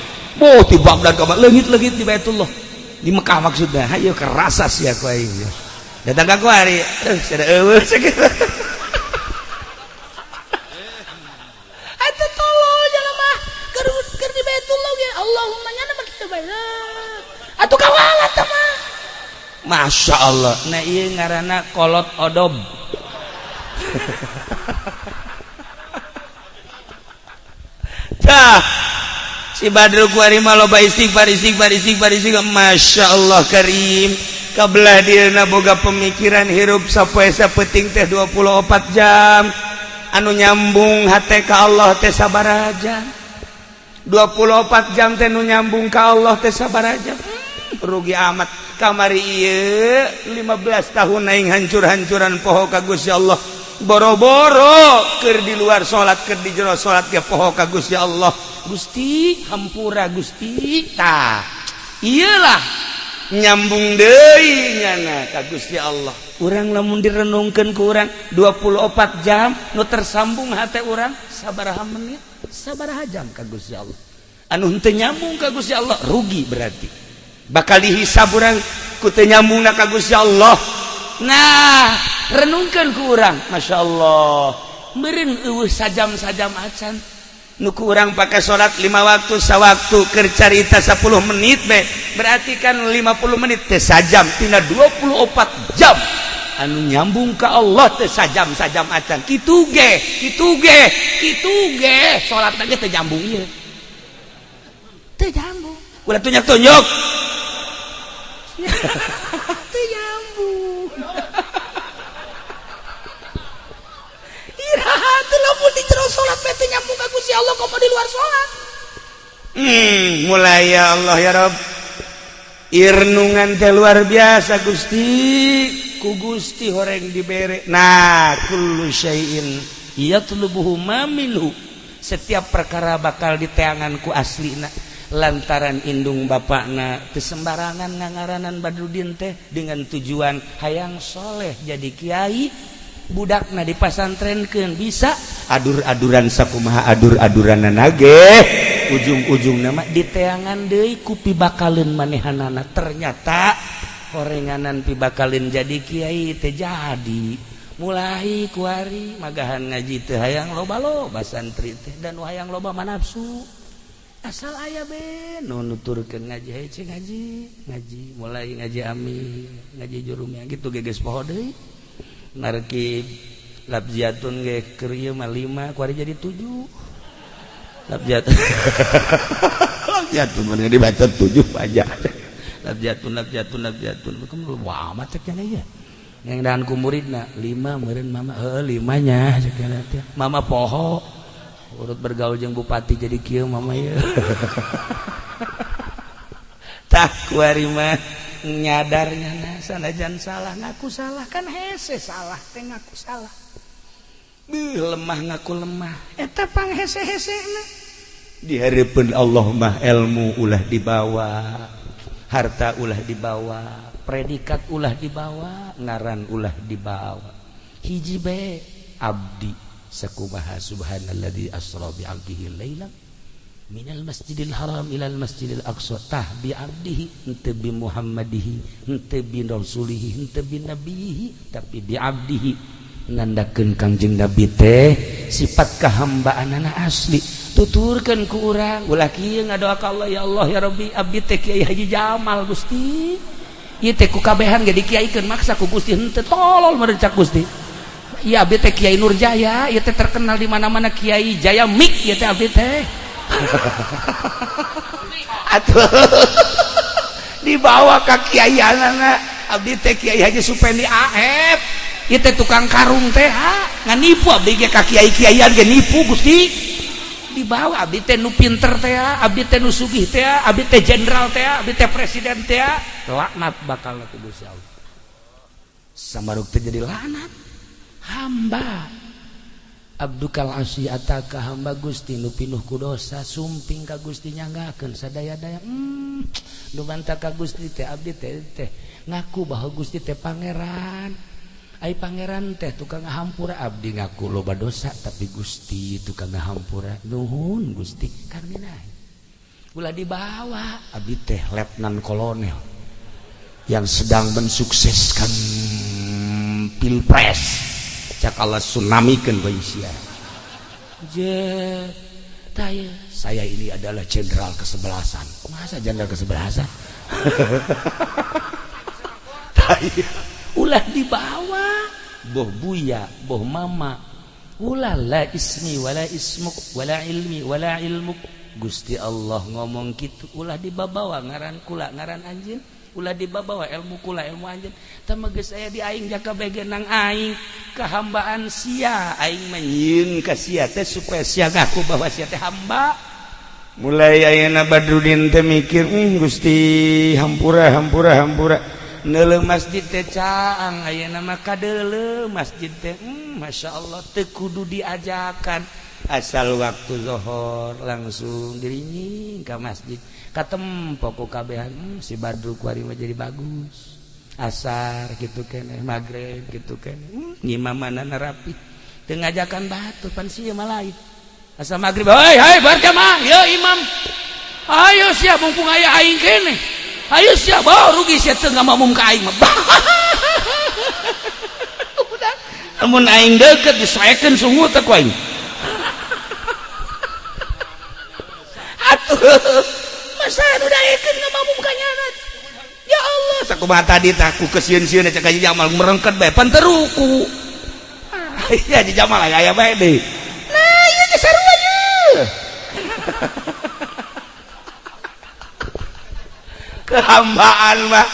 ti Baghdad ka leungit-leungit di Baitullah di Mekah maksudnya hayu kerasa sia ku aing datang ka kuari sada eueuh sakitu atuh tolol jelema keur di Baitullah ge Allahumma nya mah kitu bae atuh kawalat teh mah Masya Allah nah ieu ngaranna kolot odob tah si Badru kuari mah loba istighfar Masya Allah karim kabelah dieuna boga pemikiran hirup sapoe sapeting teh 24 jam anu nyambung hate ka Allah teh sabaraha jam 24 jam teh nu nyambung ka Allah teh sabaraha jam rugi amat kamari ieu 15 tahun aing hancur-hancuran poho ka Gusti Allah boro-boro keur di luar salat keur di jero salat ge poho ka Gusti Allah Gusti hampura Gusti tah iyalah nyambung deui nyana ka Gusti Allah urang lamun direnungkeun ku urang 24 jam nu tersambung hate urang sabaraha menit sabaraha jam ka Gusti Allah anu henteu nyambung ka Gusti Allah rugi berarti bakal dihisab urang ku teu nyambungna ka Gusti Allah nah renungkeun ku urang Masya Allah meureun eueuh sajam-sajam acan nu ku urang pake salat 5 waktu sawaktu keur carita 10 menit be berarti kan 50 menit teh sajam tina 24 jam anu nyambung ka Allah teh sajam-sajam acan kitu ge salat ge teh nyambung ieu teh nyambung ulah tunjuk teh nyambung teu lamun di jero salat teh nyambung ka Gusti Allah komo di luar salat mulai ya Allah ya Rabb irnungan teh luar biasa Gusti ku Gusti horeng dibere nah kullu syai'in yatlubuhu ma minhu setiap perkara bakal diteangan ku aslina lantaran indung bapakna teu sembarangan ngangaranan Badrudin teh dengan tujuan hayang soleh jadi kiai budakna dipasantrenkeun bisa adur-aduran sakumaha adur-aduranana ge ujung-ujungna mah diteangan deui ku pibakaleun manehanana ternyata horenganan pibakaleun jadi kiai teh jadi mulai kuari magahan ngaji teh hayang loba-loba santri teh dan hayang loba manapsu asal aya be nu nuturkeun ngaji haye cing ngaji mulai ngaji ami ngaji jurumnya gitu geges poho deui narkib labziatun ge keur ieu mah 5 kuari jadi 7 labziatun mah dibaca 7 aja labziatun bukan lu amat cek nya yang dan ku muridna 5 meureun mama 5 nya cek teh mama poho urut bergaul jeung bupati jadi kieu mama ye tah kuari mah nyadarnya sanajan salah ngaku salah kan hese salah teh ngaku salah lemah ngaku lemah eta pang hese-hesena di hareupeun Allah mah ilmu ulah dibawa harta ulah dibawa predikat ulah dibawa ngaran ulah dibawa hiji bae abdi sakumaha subhanalladzi asra bi 'abdihi lailan minal masjidil haram ilal masjidil aqsa tah bi 'abdihi henteu bi muhammadihi henteu bi rasulihi henteu bi nabihi tapi bi 'abdihi nandakeun kangjeng nabi teh sifat kahambaanana asli tuturkeun ku urang ulah kieu ngadoa ka Allah ya Allah ya Rabbi abdi teh Kiai Haji Jamal Gusti ieu teh ku kabehan ge dikiaikeun maksa ku Gusti henteu tolol merencak Gusti ieu abdi teh Kiai Nurjaya ieu teh terkenal di mana-mana Kiai Jaya Mik ieu teh abdi teh atuh dibawa ka kiaianana abdi teh Kiai Haji Supendi Aep ieu teh tukang karung teh nganipu abdi ge ka kiai-kiaian ge nipu Gusti dibawa abdi teh nu pinter teh abdi teh nu sugih teh abdi teh jenderal teh abdi teh presiden teh laknat bakal ku Gusti Allah samaruk teh jadi laknat hamba abdukal asyata ka hamba Gusti nu pinuh ku dosa sumping ka Gusti nyanggakeun sadaya-daya nu bantah ka Gusti teh abdi teh ngaku bahwa Gusti teh pangeran ai pangeran teh tukang ngahampura abdi ngaku loba dosa tapi Gusti tukang ngahampura nuhun Gusti karena ulah dibawa abdi teh letnan kolonel yang sedang mensukseskan pilpres cak Allah tsunamikeun bae sia je taya saya ini adalah jenderal kesebelasan masa jenderal kesebelasan taya ulah dibawa boh buya boh mama ulah la ismi wala ismuk wala ilmi wala ilmuk Gusti Allah ngomong gitu ulah dibawa ngaran kula ngaran anjeun ulah dibawa ilmu kula ilmu anjeun tah mah geus aya di aing jaka bege nang aing kahambaan sia aing menyieun ka sia teh supaya sia ngaku bahwa sia teh hamba mulai ayeuna Badrudin teh mikir Gusti hampura neuleuh masjid teh caang ayeuna mah kadeuleuh masjid teh masyaallah teu kudu diajakan asal waktu zuhur langsung diringing ka masjid katempo ku kabehan si Badru kuari mah jadi bagus asar kitu keneh magrib kitu keneh ngimamanana rapi teu ngajakan batu pan sieu mah lain asa magrib hai berjamaah ya imam ayo sia mumpung aya aing keneh ayo siapa rugi siapa nggak mau muka aing mah udah namun aing deket disesuaikan sungguh tak aing atuh masa udah ikan nggak mau mukanya ya Allah sakumaha tadi takku kesieun-sieun cek Haji Jamal merengket bae pan teruku iya Haji Jamal aya bae deh nah ieu ge sarua ye kehambaan mah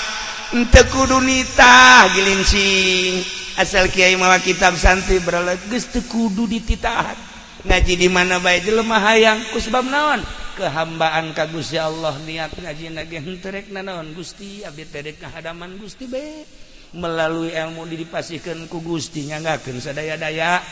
henteu kudu nitah gilincing asal kiai mawa kitab santri berala geus teu kudu dititahan ngaji di mana bae jelema hayang ku sebab naon kehambaan ka Gusti Allah niat ngajina ge henteu rek nanaon Gusti abdi teh rek ngahadaman Gusti bae melalui ilmu dipasihkeun ku Gusti nyanggakeun sadaya-daya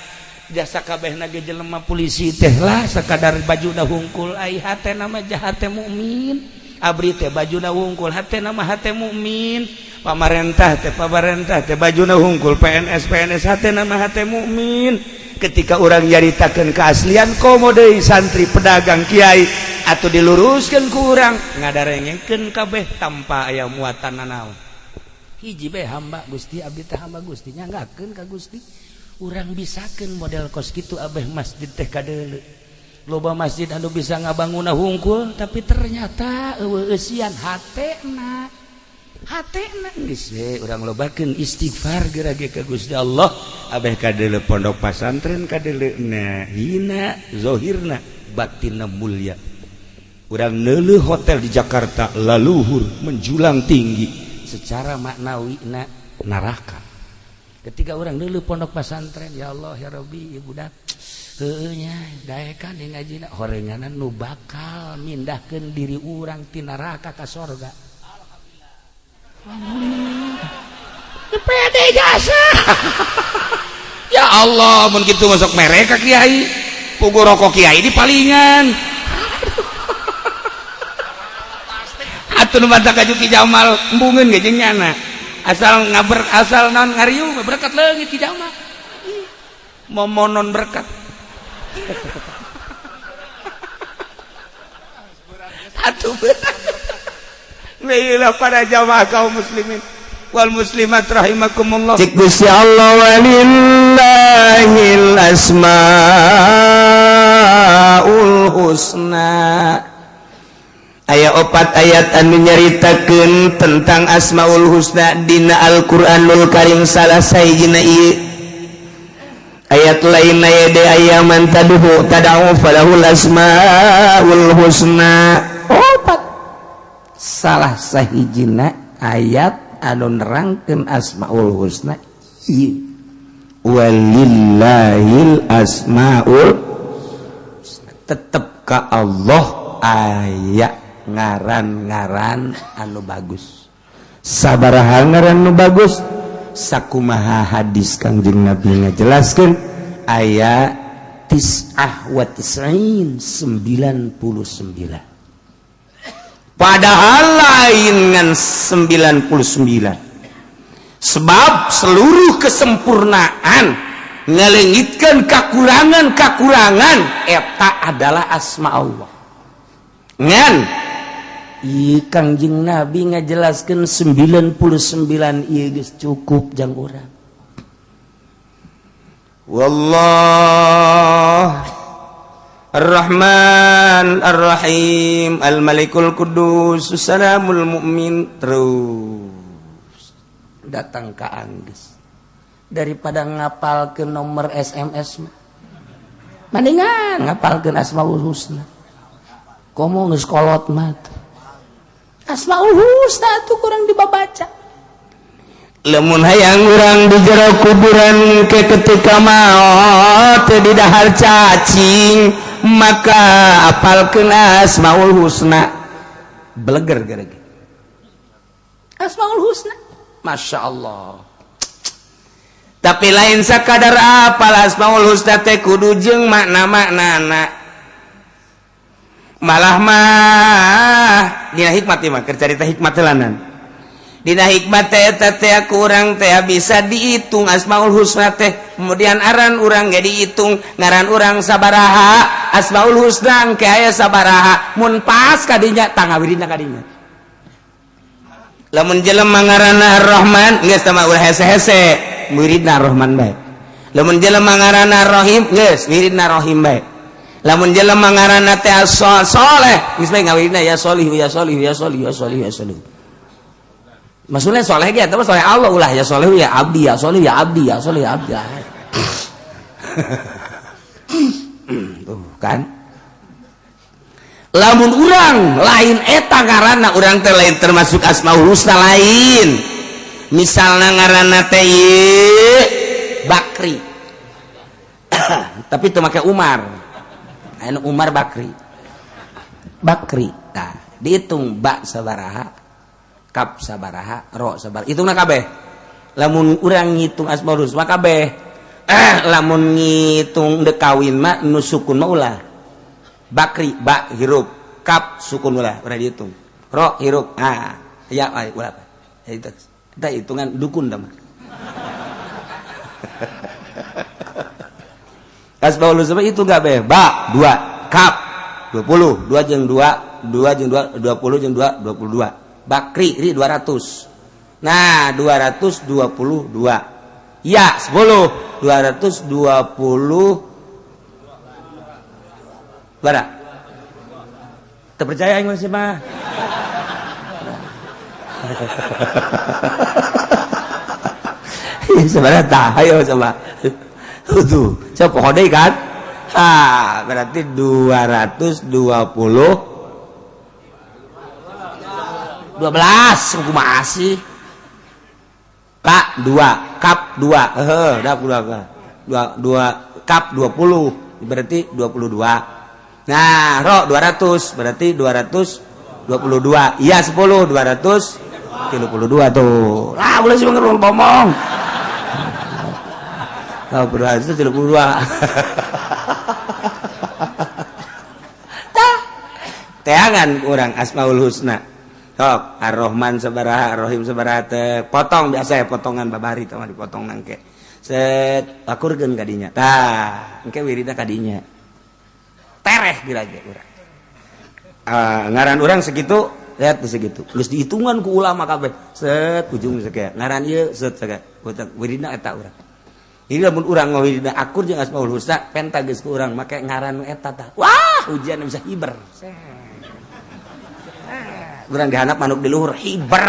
jasa kabehna ge jelema polisi teh lah sakadar bajuna hungkul ai hatena mah jahat teh mukmin abri teh bajuna hungkul hatena mah hate mukmin pamarentah teh bajuna hungkul PNS hatena mah hate mukmin ketika orang nyaritakeun keaslian komo deui santri pedagang kiai atuh diluruskeun ku urang ngadarengengkeun kabeh tanpa aya muatan nanaon hiji bae hamba Gusti abdi teh hamba Gusti nyanggakeun ka Gusti urang bisakeun model kos kitu abeh masjid teh kadeuleu loba masjid anu bisa ngabangunna hungkul tapi ternyata eueusian hatena geus we urang lobakeun istighfar gerage ka Gusti Allah abeh kadeuleu pondok pasantren kadeuleuna hina zahirna batinna mulya urang neuleuh hotel di Jakarta laluhur menjulang tinggi secara maknawina neraka ketika urang neuleuh pondok pasantren ya Allah ya Rabbi ya budak nya daekan di ngajina horenganan nu bakal mindahkeun diri urang ti neraka ka sorga pede jasa. Ya Allah, mun kitu masuk mereka kiai. Pugu rokok kiai di palingan. Atuh nu bantah ka Juki Jamal embungeun ge jeung nyana. Asal asal naon ngariung berkat leungit Ki Jamal. Momonon berkat. Atuh Baiklah para jamaah kaum muslimin wal muslimat rahimakumullah. Cik Gusti Allah walillahil asmaul husna. Aya 4 ayat anu nyaritakeun tentang asmaul husna dina Al-Qur'anul Karim salah sahijina ieu. Ayat lain aya de aya man tad'u falahul asmaul husna. 4 salah sahijina ayat anu nerangkeun asmaul husna ieu. Walillahil asmaul husna. Tetep ka Allah aya ngaran-ngaran anu bagus. Sabaraha ngaran anu bagus? Sakumaha hadis Kangjeng Nabi ngajelaskeun aya 99. Padahal lain ngan 99. Sebab seluruh kesempurnaan ngalengitkeun kakurangan-kakurangan eta adalah asma Allah. Ngan Kangjeng Nabi ngajelaskeun 99 ieu geus cukup jang urang. Wallah Ar-Rahman Ar-Rahim Al-Malikul Qudus Salamul Mu'min. Terus datang ka anggeus daripada ngapalkeun nomor SMS mendingan ngapalkeun Asmaul Husna. Komo geus kolot mah Asmaul Husna tuh kurang dibabaca. Lamun hayang urang di jero kuburan ke ketika maot di dahar cacing maka apalkeun Asmaul Husna. Beleger gara-gara Asmaul Husna. Masya Allah. Tapi lain sakadar apal Asmaul Husna teh kudu jeung makna-maknana. Malah mah dina hikmat mah keur carita hikmat telanan. Dina hikmat teh eta teh kurang teh bisa dihitung Asmaul Husna teh. Kemudian aran urang ge dihitung, ngaran urang sabaraha, Asmaul Husna engke aya sabaraha. Mun pas ka dinya tangawirina ka dinya. Lamun jelema ngaranna Ar-Rahman geus teh mah ulah hese-hese, muridna Ar-Rahman bae. Lamun jelema ngaranna Ar-Rahim geus muridna Rahim bae. Lamun jelema ngaranna teh Saleh geus bae ngawirina ya Sholih ya Sholih ya Sholih ya Sholih ya Sholih. Maksudnya soleh ge eta mah soleh Allah ulah ya Sholih ya abdi ya Sholih ya abdi ya Sholih ya abdi. Tuh kan. Lamun urang lain eta ngaranna urang teh lain termasuk Asmaul Husna lain. Misalna ngaranna teh Bakri. Tapi teu make Umar. Anu Umar Bakri. Bakri. Nah, dihitung ba sabaraha, kap sabaraha, ro sabaraha. Hitungna kabeh. Lamun urang ngitung Asmaul Husna kabeh. Lamun ngitung dek kawin mah nu sukun mah ulah. Bakri ba hirup, kap sukun ulah, urang dihitung. Ro hirup. Ah, ya ulah. Eta hitungan dukun dah mah. Asmaul Husna itu enggak be. Ba 2, kap 20, 2 jeung 2, 2 jeung 2 20 jeung 2 22. Bakri ri 200. Nah, 222. Ya 10 220 bara. Terpercaya aing masih mah. Sebenarnya tak, ayo coba. Tuh, saya pohon deh kan? Berarti 220 12 aku masih kak 2 kap 2 dah 2 kap 20 berarti 22. Nah ro 200 berarti 222 iya 10 200 32 tuh. Lah boleh sih ngomong. Lah berarti 32. Teangan urang Asmaul Husna. Sok Ar-Rahman sabaraha, Ar-Rahim sabaraha teh potong biasa ya potongan babari teh mah dipotong nangke. Set akurkeun ka dinya. Tah, engke wiridna ka dinya. Tereh dirage urang. Ngaran urang segitu, lihat segitu. Geus dihitungan ku ulama kabeh. Set ujung sakea. Ngaran ieu set sakea. Wiridna eta urang. Ini lamun urang ngawiridna akur jeung Asmaul Husna penta geus ku urang make ngaran eta tah. Wah, ujian bisa hiber. Urang dihandap manuk di luhur hiber.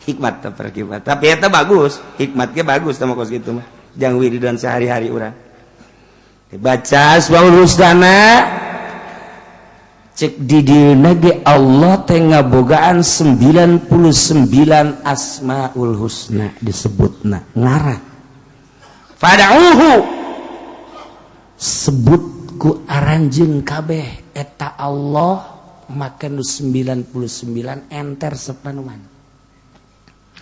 Hikmat terperkimat. Tapi eta bagus, hikmatnya bagus sama kos gitu mah. Jang wiridan sehari-hari urang. Baca Asmaul Husna cek di dieuna ge Allah teh ngabogaan 99 Asmaul Husna disebutna ngaran. Fad'uhu sebut ku aranjeun kabeh eta Allah make nu 99 enter sepanuan.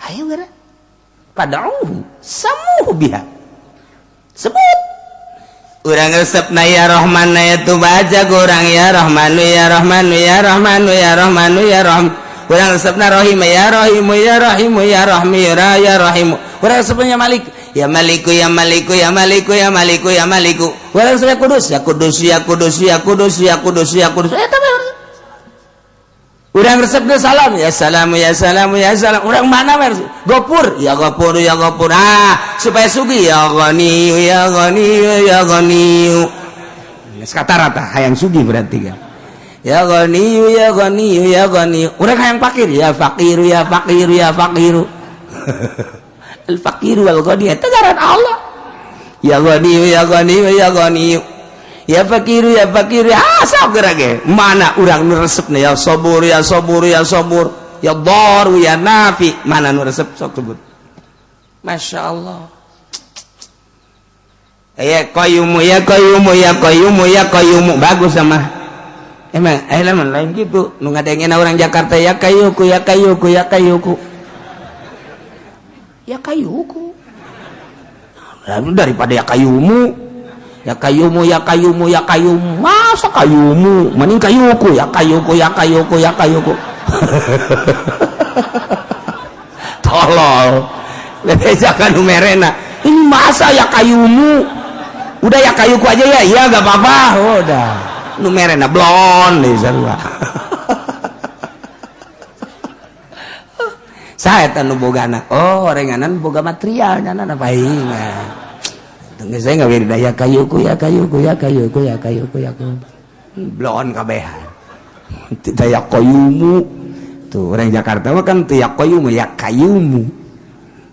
Hayu gara. Fad'uhu samuhu biha. Sebut urang resepna ya Rahman ya tu baca kurang ya Rahmanu ya Rahmanu ya Rahmanu ya Rahmanu ya Rahman. Urang resepna Rahim ya Rahimu ya Rahimu ya Rahmi ya Rahimu. Urang resepna Malik ya Maliku ya Maliku ya Maliku ya Maliku ya Maliku. Urang resepna Kudus ya Kudus ya Kudus ya Kudus ya Kudus ya Kudus. Eta mah urang resepna Salam ya Salamu ya Salamu ya Salam. Urang mana versi Gopur ya Gopur ya Gopur. Supaya sugi ya Ghani ya Ghani ya Ghani. Sekarata hayang sugi berarti kan. Ya Ghani ya Ghani ya Ghani. Urang hayang fakir ya Fakir ya Fakir ya Fakir. Al Fakir wal Ghani eta ngaran Allah. Ya Ghani ya Ghani ya Ghani. Ya Fakir ya Fakir. Sok gerage. Mana urang nu resepna ya Sabur ya Sabur ya Sabur. Ya Dar ya Nafi. Mana nu resep sok sebut. Masya Allah. Ya Qayyumu ya Qayyumu ya Qayyumu ya Qayyumu. Bagus sama. Emang lain gitu. Nu ngadengin orang Jakarta ya Kayyuku ya Kayyuku ya Kayyuku. Ya Kayyuku. Daripada ya Kayyumu. Ya Kayyumu ya Kayyumu ya Kayyumu. Masa Kayyumu? Mending Kayyuku ya Kayyuku ya Kayyuku ya Kayyuku. Tolol. Lebejakan numerena. Ini masa ya Kayyumu? Udah ya Kayyuku aja ya. Iya gak apa-apa. Udah. Numerena blon deh sarua. Saya tanu bogana. Oh, renganan boga material nya apa ingat. Tunggu saya enggak wirida ya Kayyuku ya Kayyuku ya Kayyuku ya Kayyuku ya Kayyuku. Blon kabehan. Tidak ya Qayyumu. Tuh orang Jakarta mah kan teu ya Qayyumu ya Kayyumu.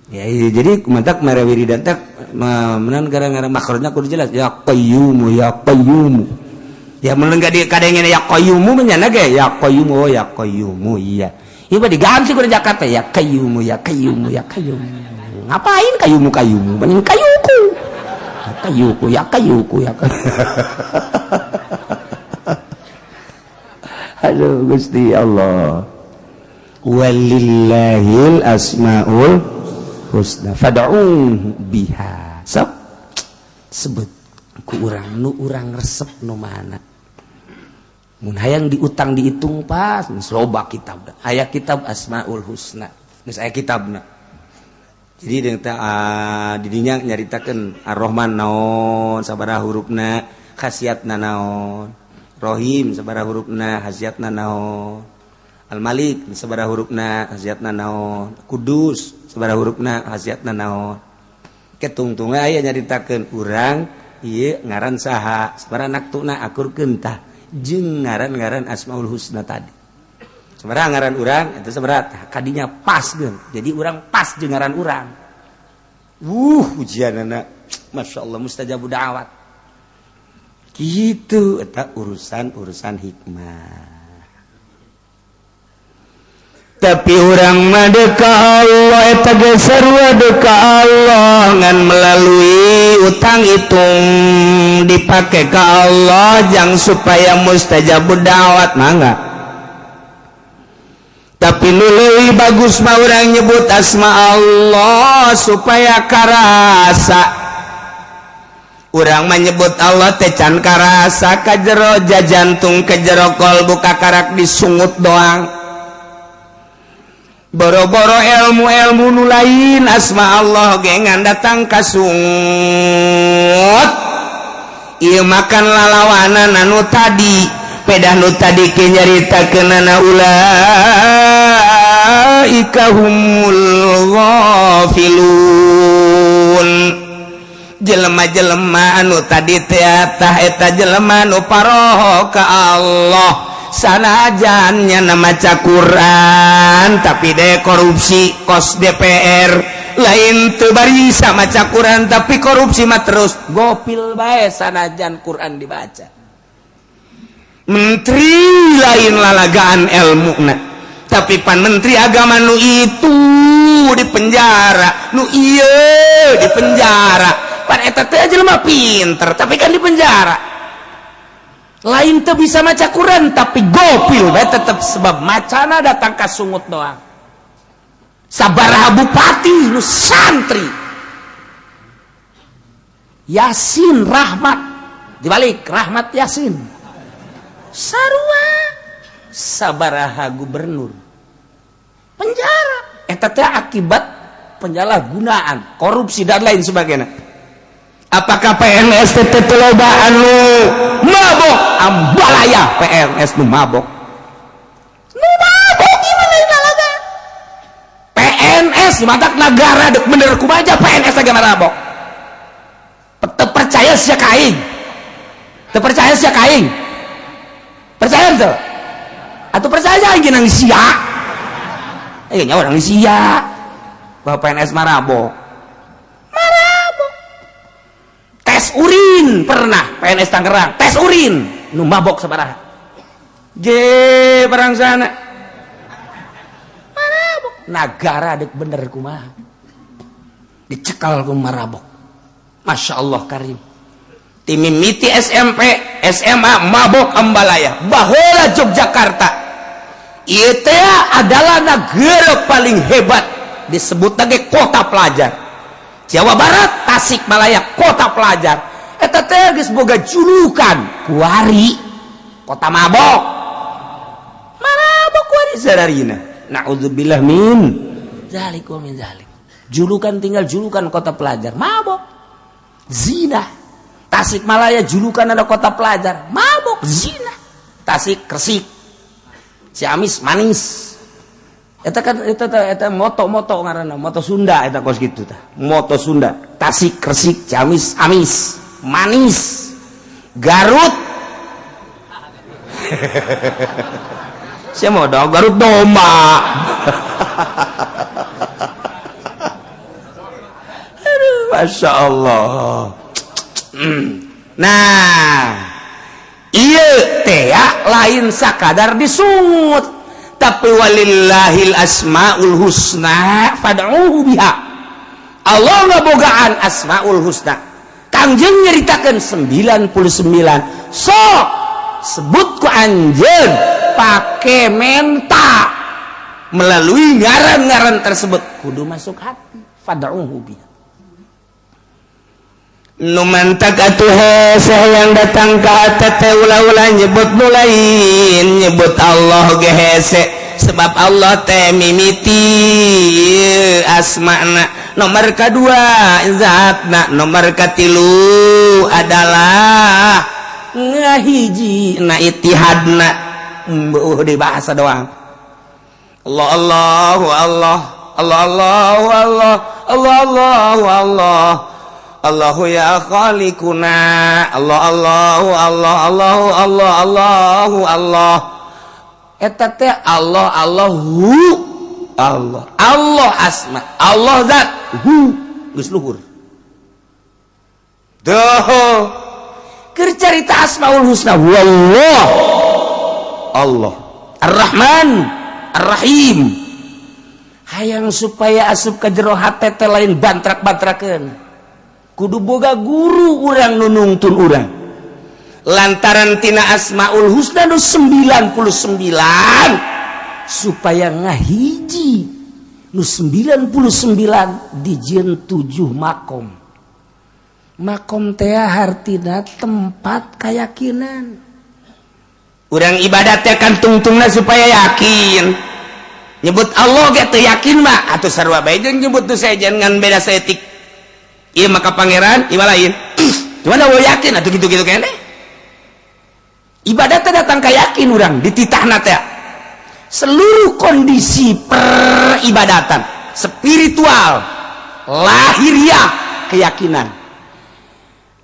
Ya, jadi mentak mere wiridan teh menan gara-gara makrotnya kudu jelas ya Qayyumu ya Qayyumu. Ya mun enggak di kadengena ya Qayyumu menyana ge ya Qayyumu ya Qayyumu iya. Ieu mah diganti ku di Jakarta ya Qayyumu ya Qayyumu ya Qayyumu. Ngapain Qayyumu Qayyumu? Mending Kayyuku. Ya Kayyuku ya Kayyuku ya. Aduh Gusti Allah. Walillahil asmaul husna fad'uhu biha. Sebut ku urang nu urang resep nu mana. Mun hayang diutang dihitung pas loba kitab. Aya kitab Asmaul Husna. Geus aya kitabna. Jadi di dinya nyaritakeun Ar-Rahman naon sabaraha hurufna, khasiatna naon. Rahim sabaraha hurufna, khasiatna naon. Al-Malik sabaraha hurufna, khasiatna naon. Kudus sabaraha hurufna, khasiatna naon. Ketungtungna aya nyaritakeun urang ieu ngaran saha, sabaraha naktuna akurkeun tah jeung ngaran-ngaran Asmaul Husna tadi. Sabaraha ngaran urang eta sabaraha kadinya pas geun. Jadi urang pas jeung ngaran urang. Ujianana masyaallah mustajabud da'wat. Kitu eta urusan hikmah. tapi orang madeka Allah eta ge sarua deka Allah ngan melalui utang hitung dipake ka Allah jang supaya mustajabud da'wat mangga. Tapi nu leuwih bagus mah urang nyebut asma Allah supaya karasa. Urang menyebut Allah teh can karasa ka jero jantung ka jero kolbu kakarak disungut doang. Boro-boro ilmu nu lain asma Allah ge ngan datang ka sungut. Ieu makan lalawanan anu tadi pedah nu tadi ke nyaritakeunana ulaika humul ghafilun. Jelema-jelema anu tadi teh eta jelema nu paroho ka Allah sanajan nya maca Quran tapi de korupsi kos DPR lain teu barisa maca Quran tapi korupsi mah terus gopil bae sanajan Quran dibaca. Menteri lain lalagaan ilmuna tapi pan menteri agama nu itu di penjara nu ieu di penjara pan eta teh jelema pinter tapi kan di penjara lain teu bisa maca Quran tapi gopil bae tetep sebab macana datang ka sungut doang. Sabaraha bupati nu santri Yasin Rahmat dibalik Rahmat Yasin sarua sabaraha gubernur penjara eta teh akibat penyalahgunaan korupsi dan lain sebagainya. Apakah PNS teh lobaan lu mabok ambalaya PNS nu mabok gimana nalaga PNS di mata negara dek bener kumaha PNS lagi mabok teu percaya sia kaing teu percaya sia kaing percaya tuh atau percaya aja nang sia nya orang sia bahwa PNS marabok tes urin pernah PNS Tangerang tes urin nu mabok sabaraha je barang sana marabok nagara dek bener kumaha dicekal ku marabok. Masya Allah karim timimiti SMP SMA mabok ambalaya baheula Yogyakarta ieu teh adalah negara paling hebat disebut lagi kota pelajar. Jawa Barat Tasikmalaya kota pelajar eta teh geus boga julukan kuari kota mabok kuari sararina naudzubillah min zalik wa min zalik julukan tinggal julukan kota pelajar mabok zina. Tasikmalaya julukan ada kota pelajar mabok zina. Tasik Kresik Ciamis manis eta kan eta moto ngaranna moto Sunda eta kos kitu tah moto Sunda Tasik Kresik Ciamis amis manis Garut sia modal Garut domba aduh Masya Allah. Nah ieu teh lain sakadar disungut tapi walillahil asmaul husna fad'uhu biha. Allah ngabogaan asmaul husna kangjeng nyaritakeun 99 sok sebut ku anjeun pake menta melalui ngaran-ngaran tersebut kudu masuk hati fad'uhu biha. Nu mantak atuh hese yang datang ka hati ulah-ulah nyebut nu lain nyebut Allah ge hese sebab Allah teh mimiti asmana nomor kedua zatna nomor katilu adalah ngahiji na itihadna di bahasa doang Allah Allahu Allah Allah Allahu Allah Allah Allahu Allah Allahu ya khaliquna Allah Allahu Allah Allahu Allah Allahu Allah eta teh Allah Allahu Allah Allah asma Allah zat hu geus luhur doh keur carita asmaul husna wallah Allah Ar-Rahman Ar-Rahim hayang supaya asup ka jero hate teh lain bantrak-bantrakeun kudu boga guru urang nu nungtun urang lantaran tina asmaul husna nu 99 supaya ngahiji nu 99 dijieun 7 makom teh hartina tempat keyakinan urang ibadat teh kan tungtungna supaya yakin nyebut Allah ge teu yakin mah atuh sarua bae jeung nyebut tu sejen ngan beda setik ieu maka pangeran ieu lain cuman eueuh yakin atuh gitu-gitu keneh ibadat teh datang ka yakin urang dititahna teh seluruh kondisi peribadatan spiritual lahiriah keyakinan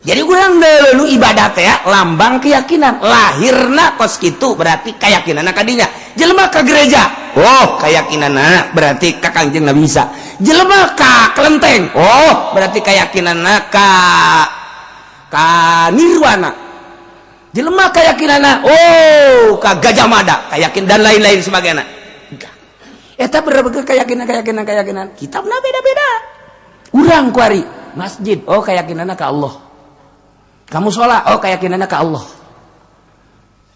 jadi urang deuleu ibadat teh lambang keyakinan lahirna kos kitu berarti keyakinanna kadinya jelema ka gereja oh keyakinanna berarti ka Kangjeng Nabi Isa jelema ka kelenteng oh berarti keyakinanna ka nirwana jelema keyakinanna oh ka Gajah Mada keyakin dan lain-lain sebagainya eta bener-bener keyakinan kitabna beda-beda urang kuari masjid oh keyakinanna ka Allah kamu sholat oh keyakinannya ke Allah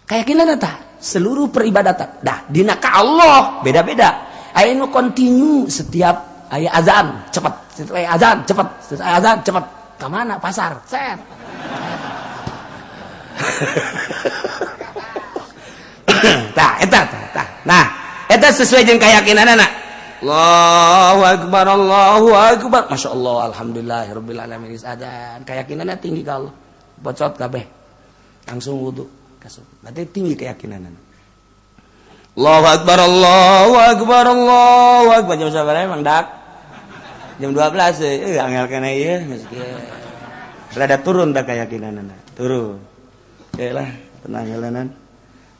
keyakinannya tah seluruh peribadatan dah dina ka Allah beda-beda aya nu kontinu setiap aya azan cepet setiap aya azan cepet setiap aya azan cepet ka mana pasar set tah eta nah eta sesuai jeung keyakinanna Allahu akbar Masya Allah alhamdulillahirabbil alamin azan keyakinannya tinggi ka Allah bocot kabeh langsung wudu kasut berarti tinggi keyakinan Allahu akbar jam sabaraha emang dak jam 12 angel kana ieu rada turun tak keyakinanna turun lah tenang jalanan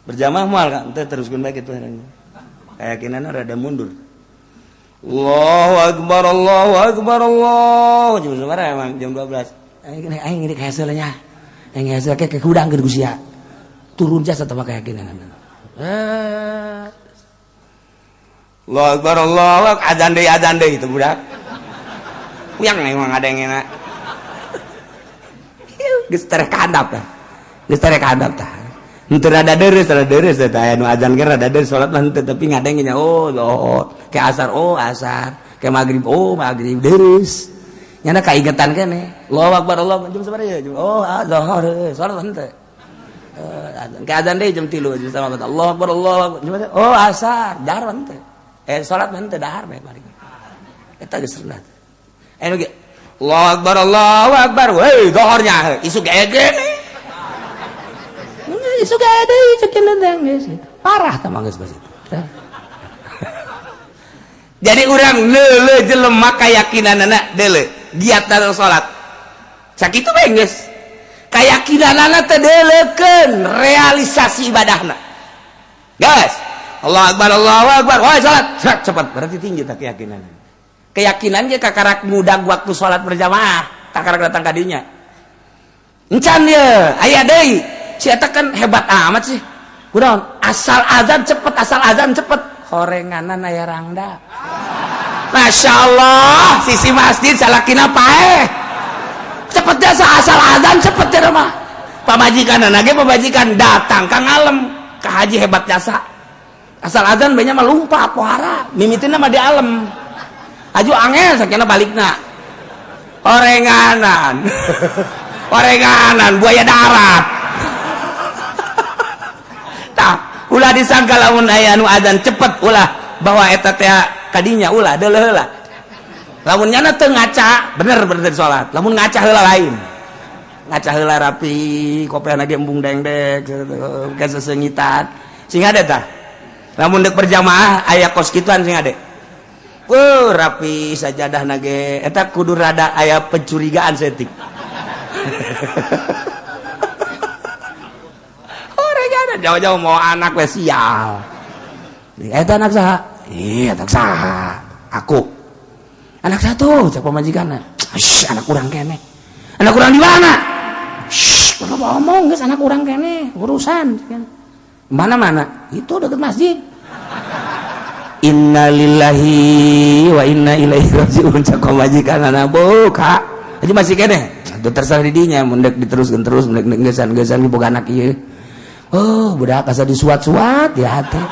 berjamaah moal ka teu teruskeun bae kitu keyakinanna rada mundur Allahu akbar jam sabaraha emang jam 12 aing ini hasilnya yang hasil kayak kudang ke gusia turun jasa sama keyakinan Allah akbar Allah adzan deui itu budak puyang memang ada yang enak geus terek handap tah henteu rada deres tah aya nu adzan ge rada deres salat mah henteu tapi ngadeng nya oh ke asar ke magrib deres nyana kaingetan keneh Allahu akbar Allah jam sabaraha jam zuhur salat henteu ke adzan deui jam 3 jam sama Allahu akbar oh asar dahar henteu salat henteu dahar bae balik eta geus rendah anu ge Allahu akbar weh zuhurnya isuk ege isuk ege cekeun geus parah tah manggeus geus jadi urang leuleuh jelema keyakinanna deuleuh giat dalam sholat sakitu bae geus keyakinanna teh deuleukeun realisasi ibadahna guys Allahu akbar woi sholat cepet berarti tinggi tah keyakinan ge kakarak mudag waktu sholat berjamaah kakarak datang ka dinya encan ye aya deui si eta kan hebat amat sih kunaon asal azan cepet horenganan aya rangda Masya Allah sisi masjid salakina paeh cepetnya asal azan cepetnya mah pamajikan datang ka ngalem ka haji hebat jasa asal azan banyak mah lupa pohara mimitina mah di alam aju angel sakena balikna orenganan buaya darat tah ulah disangka lamun aya anu azan cepet ulah bahwa eta teh kadinya ulah deuleuh heula lamun nyana teu ngaca bener salat lamun ngaca heula lain ngaca heula rapi kopehna ge embung dengdek geus sesengitan sing ade tah lamun deuk berjamaah aya kos kituan sing ade rapi sajadahna ge eta kudu rada aya pencurigaan setik oregana jauh-jauh mau anak we sial eta anak saha anak saha aku anak satu cak pemajikanna anak kurang kene anak kurang di mana kalau ngomong guys anak kurang kene urusan mana itu dekat masjid innalillahi wa inna ilaihi rajiun cak majikanana boka jadi masih kene itu terserah didinya mendek diteruskan terus mendek gesan-gesan boga anak ieu oh budak asa disuat-suat ya teh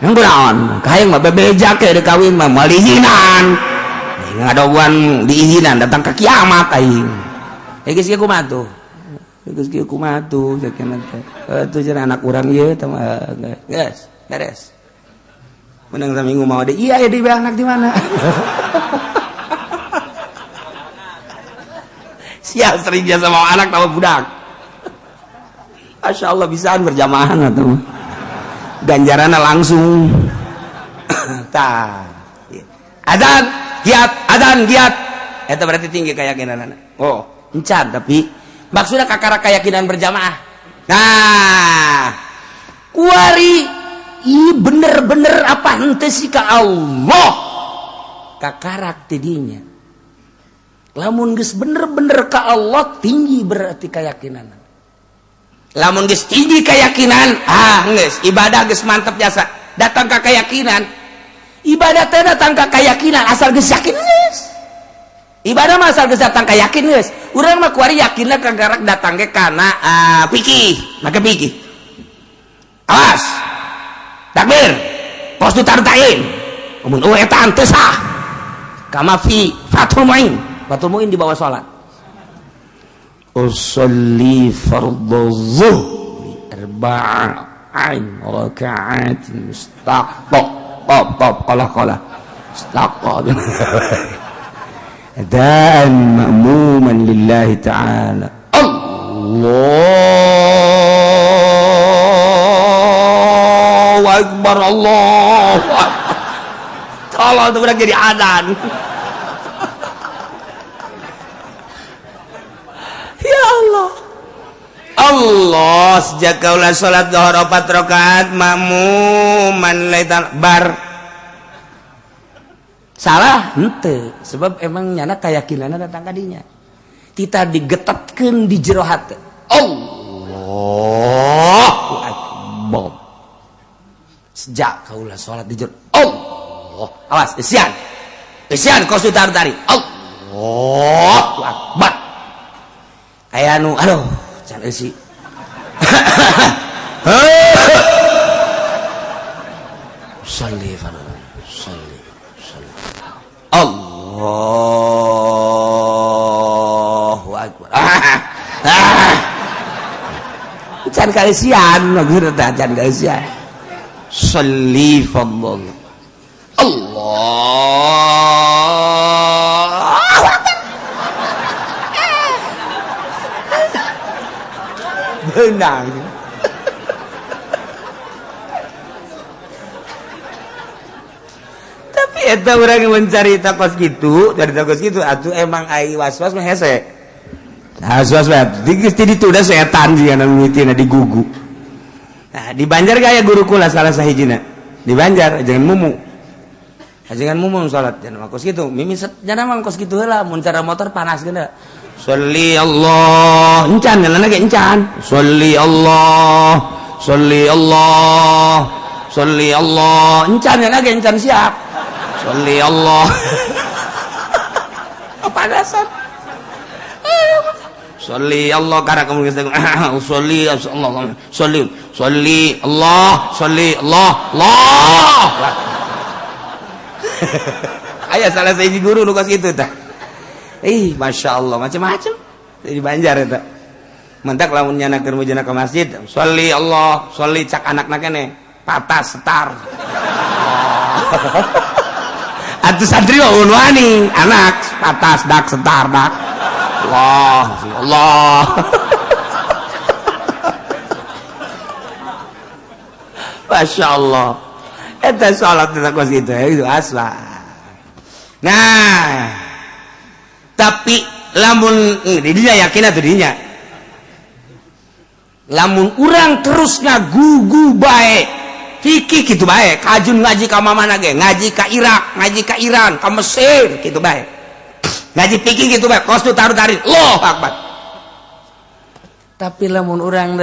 yang kunaon kaeng mah bebeja ke de kawin mah moal diizinan ngadoan diizinan datang ke kiamat aing geus kieu kumaha tuh geus kieu kumaha tuh sakeuna teh atuh cenah anak urang ieu teh geus beres menang saminggu mau deh iya ya di anak di mana siap sering biasa mau anak tahu budak Masya Allah bisaan berjamaah atau ganjarannya langsung tah adzan giat itu berarti tinggi keyakinan oh encan tapi maksudnya kakara keyakinan berjamaah nah kuari bener-bener apa ente sih ka Allah kakarak tidinya lamun geus bener-bener ka Allah tinggi berarti keyakinan lamun geus tinggi keyakinan geus ibadah geus mantep jasa datang ka keyakinan ibadah teh datang ka keyakinan asal geus yakin geus ibadah mah asal geus datang ka yakin geus urang mah kuari yakinna kagarak datang ke kana pikih maka pikih awas takbir pos ditartain mun eta teu sah kama fi fathul muin di bawah salat usolli fardhu zuhri arba'in raka'atin mustaqbal qala mustaqbal dan ma'muman lillahi ta'ala Allahu akbar Allahu akbar tolong itu udah jadi adzan ya Allah Allah sejak kaulah sholat zuhur 4 rakaat makmuman laitan bar salah henteu sebab emang nyana keyakinanna datang kadinya kita digetatkeun di jero hate Allahu akbar sejak kaulah sholat di jero Allah awas isian kau sudah tari Allahu akbar aya anu aduh can eusi salli Allahu akbar can kaeusian maksudna teh can kaeusian salli fadl Allah benang tapi eta urang mencari takos gitu atuh emang ai was-was mah hese was-was geus di ditu da setan jiga anu mitina digugu nah di Banjar gaya guru kula salah sahijina di Banjar jangan mumu salat jangan makos gitu mimi jangan makos gitu heula mun cara motor panas geuna sholli Allah encan nana ge encan sholli Allah encan nana ge encan siap sholli Allah panasan sholli Allah karena kamu geus sholli Allah aya salah sahiji guru nu kos kitu tah Masya Allah macam-macam di Banjar eta mentak lamun nyanakeun mujana ke masjid sholli Allah sholli cak anakna keneh patah setar atuh santri mah wani anak patah dak setar dak Allah Masya Allah eta salat teh kos kitu itu asla nah tapi lamun didinya yakin atau didinya lamun urang terus ngagugu bae fikih gitu bae kajun ngaji ka mamana ge ngaji ka Irak ngaji ka Iran ka Mesir gitu bae ngaji fikih gitu bae kos tu taruh-tarin Allahu akbar tapi lamun urang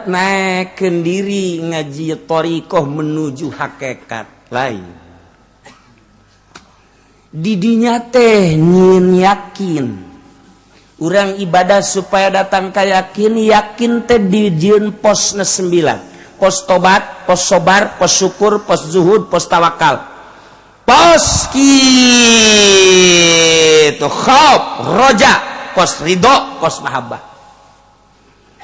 naikkeun diri ngaji thariqah menuju hakikat lain didinya teh nyin yakin urang ibadah supaya datang ka yakin teh dijieun posna 9 pos tobat pos sobar pos syukur pos zuhud pos tawakal pos kitu khauf roja pos ridho pos mahabbah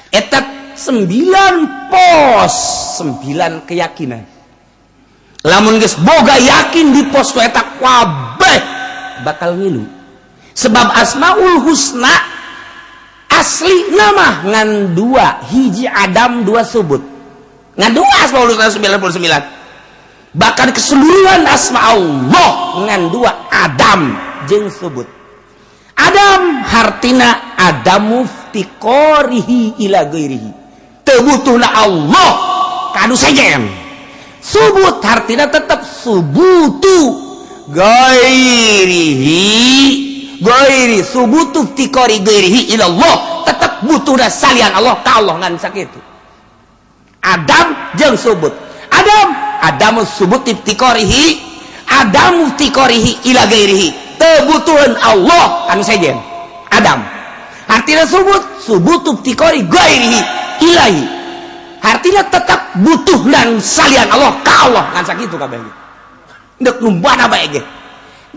eta 9 pos 9 keyakinan lamun geus boga yakin di pos eta kabeh bakal ngilu sebab asmaul husna asli nama ngan 2 hiji Adam 2 subut ngan 2 asmaul husna 99 bahkan keseluruhan asma Allah ngan 2 Adam jeung subut Adam hartina Adamu ftiqorihi ila ghairihi teu butuhna Allah kanu sejen subut hartina tetap subutu gairi subutu ftiqori ghairihi ila Allah tetap butuhna salian Allah ka Allah ngan sakitu Adam jeung subut Adamu subut ftiqorihi Adamu ftiqorihi ila ghairihi teu butuhan Allah anu sejen Adam artinya subutu ftiqori ghairihi ilahi artinya tetap butuh dan salian Allah ka Allah kan sakitu kabeh deuk numbana bae ge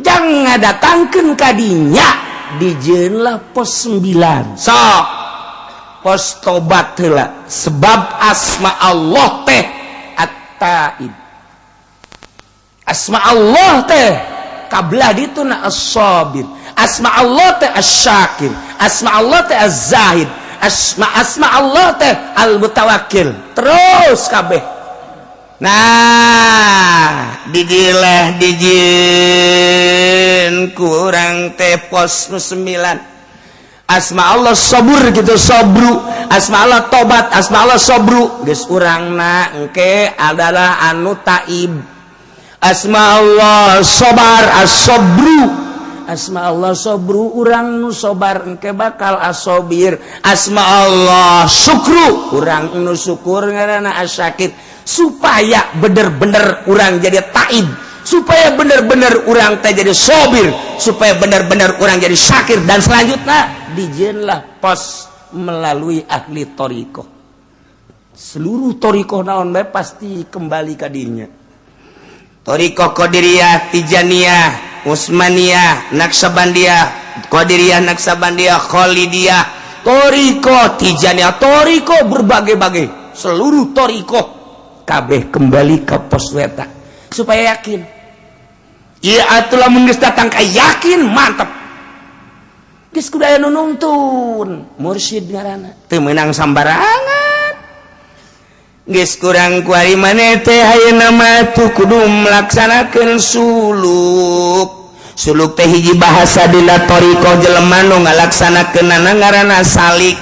jangan datangkeun ka dinya dijieun lah pos 9 sok pos tobat heula sebab asma Allah teh at-taib asma Allah teh kablah dituna as-sabir asma Allah teh asy-syakir asma Allah teh az-zahid asma Allah teh al-mutawakkil terus kabeh nah didilah dijieun kurang teh pos 9 asma Allah sabur gitu sabru asma Allah tobat asma Allah sabru geus urangna engke adalah anu taib asma Allah sabar as-sabru asma Allah sabru urang nu sabar engke bakal asobir asma Allah syukru urang nu syukur ngaranna asyakir supaya bener-bener urang jadi taib supaya bener-bener urang teh jadi sobir supaya bener-bener urang jadi syakir dan selanjutnya dijieunlah pos melalui ahli thariqah seluruh thariqah naon bae pasti kembali ka dinya thariqah qadiriyah tijaniyah Usmaniyah, Naksabandiyah, Qadiriyah, Naksabandiyah, Khalidiyah, Thariqah, Tijaniyah, Thariqah berbagai-bagai. Seluruh Thariqah kabeh kembali ke pos eta supaya yakin. Ieu atuh lamun geus datang ka yakin mantep. Geus kudu aya nu nuntun, mursyid ngaranna. Teu meunang sambarangan. Geus kurang kuari maneh teh ayeuna mah tuh kudu melaksanakeun suluk teh hiji bahasa dina thariqah jelema nu ngalaksanakeunna ngaranna salik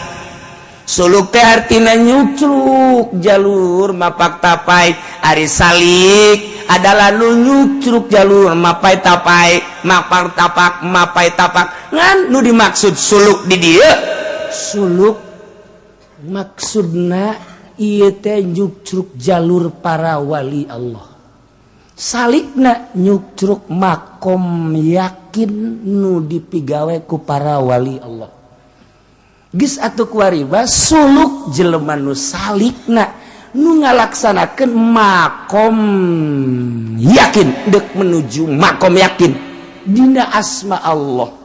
suluk teh artina nyucruk jalur mapak tapai ari salik adalah nu nyucruk jalur mapai tapai mapak tapak mapai tapak ngan nu dimaksud suluk di dieu suluk maksudna ieu teh nyucruk jalur para wali Allah salikna nyucruk makom yakin nu dipigawe ku para wali Allah geus atuh kuari suluk jelema nu salikna nu ngalaksanakeun makom yakin deuk menuju makom yakin dina asma Allah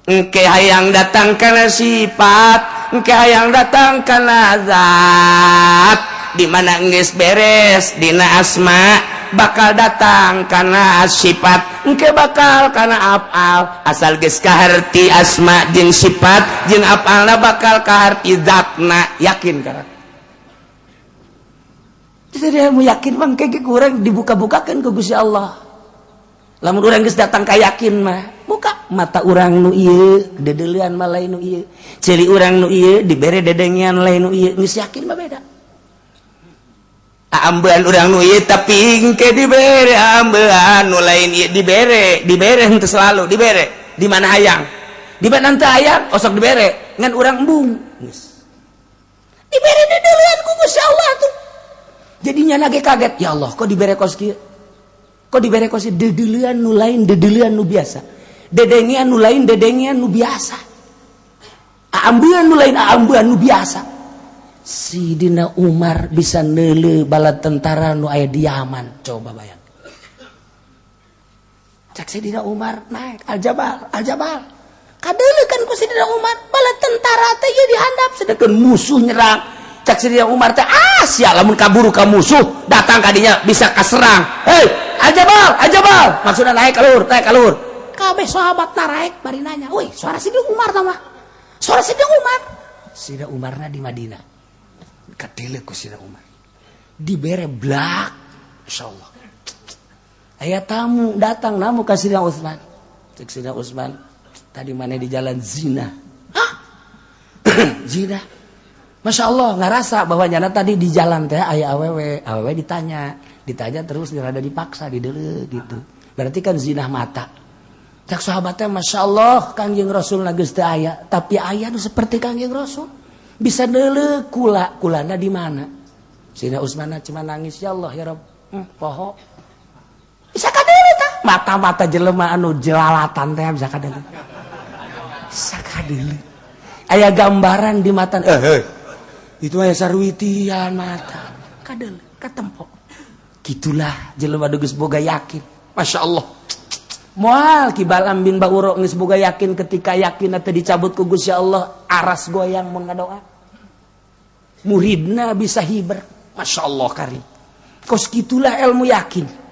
engke hayang datang kana sifat engke hayang datang kana zat di mana geus beres dina asma bakal datang kana sifat engke bakal kana afal asal geus kaharti asma jeung sifat jeung afalna bakal kaharti zatna yakin kana jadi mu yakin mah engke kurang dibuka-bukakeun ku Gusti Allah lamun urang geus datang ka yakin mah buka mata urang nu ieu dedeulean mah lain nu ieu ceuli urang nu ieu dibere dedengian lain nu ieu geus yakin mah beda ambean urang nu ieu tapi engke dibere ambean nu lain ieu dibere henteu selalu dibere di mana hayang di mana teu hayang osok dibere ngan urang embung geus dibere dedeulean ku Gusti Allah tuh jadinya lagi kaget ya Allah kok dibere kos kieu kok dibere kosi dedelian nu lain dedelian nu biasa, dedengian nu lain dedengian nu biasa, aambean nu lain aambean nu biasa. Sidina Umar bisa neule bala tentara nu aya di Yaman, coba bayang. Cak Sidina Umar naik aljabal kadeuleuh kan ku Sidina Umar bala tentara teh ieu dihandap sedangkan musuh nyerang. Cak Sidina Umar teh sia lamun kaburu ka musuh datang ka dinya bisa kaserang. Hei aljabal maksudna naik kalur kabeh sahabat naik bari nanya, "Woi, suara Sidina Umar tah mah suara Sidina Umar." Sidina Umarna di Madinah kadeuleuh ku Sidina Umar dibere blak insyaallah. Aya tamu datang namu ka Sidina Utsman. Cek Sidina Utsman, tadi mana di jalan zina. Hah? Zina. Masya Allah, ngerasa bahwa nyana tadi di jalan teh aya awewe ditanya terus rada dipaksa dideuleuh gitu. Berarti kan zina mata. Cak sahabatnya Masya Allah, Kangjeng Rasul geus teu aya, tapi aya nu seperti Kangjeng Rasul. Bisa deuleuh kulana di mana? Sidina Utsman cuma nangis, ya Allah ya Rabb. Poho. Bisa kadeuleuh tah mata-mata jelema anu jelalatan teh bisa kadeuleuh. Bisa kadeuleuh. Aya gambaran di mata. Itu aya sarwitian mata. Kadeuleuh katempo. Gitulah jelema geus boga yakin. Masya Allah. Moal Ki Balam bin Ba'uro geus boga yakin ketika yakin teh dicabut ku Gusti Allah aras goyang mun ngadoa. Muridna bisa hiber. Masya Allah karim. Kos gitulah ilmu yakin.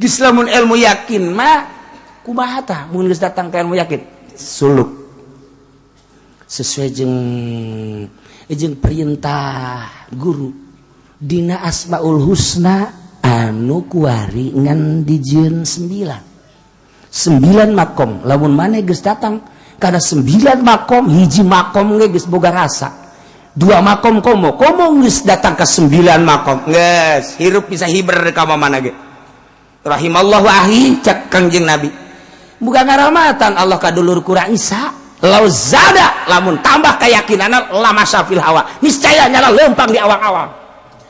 Geus lamun ilmu yakin mah kumaha tah mun geus datang ka ilmu yakin? Suluk. Sesuai jeung perintah guru. Dina Asmaul Husna anu kuari ngan dijieun 9 makom. Lamun maneh geus datang kana 9 makom, hiji makom ge geus boga rasa. 2 makom komo geus datang ka 9 makom. Geus hirup bisa hiber ka mana ge. Rahimallahu ahi cak Kangjeng Nabi. Bukan ngaramatan Allah kadulur kurang Isa. Lau zada lamun tambah keyakinana lama syafil hawa. Niscaya nyala lempang di awang-awang.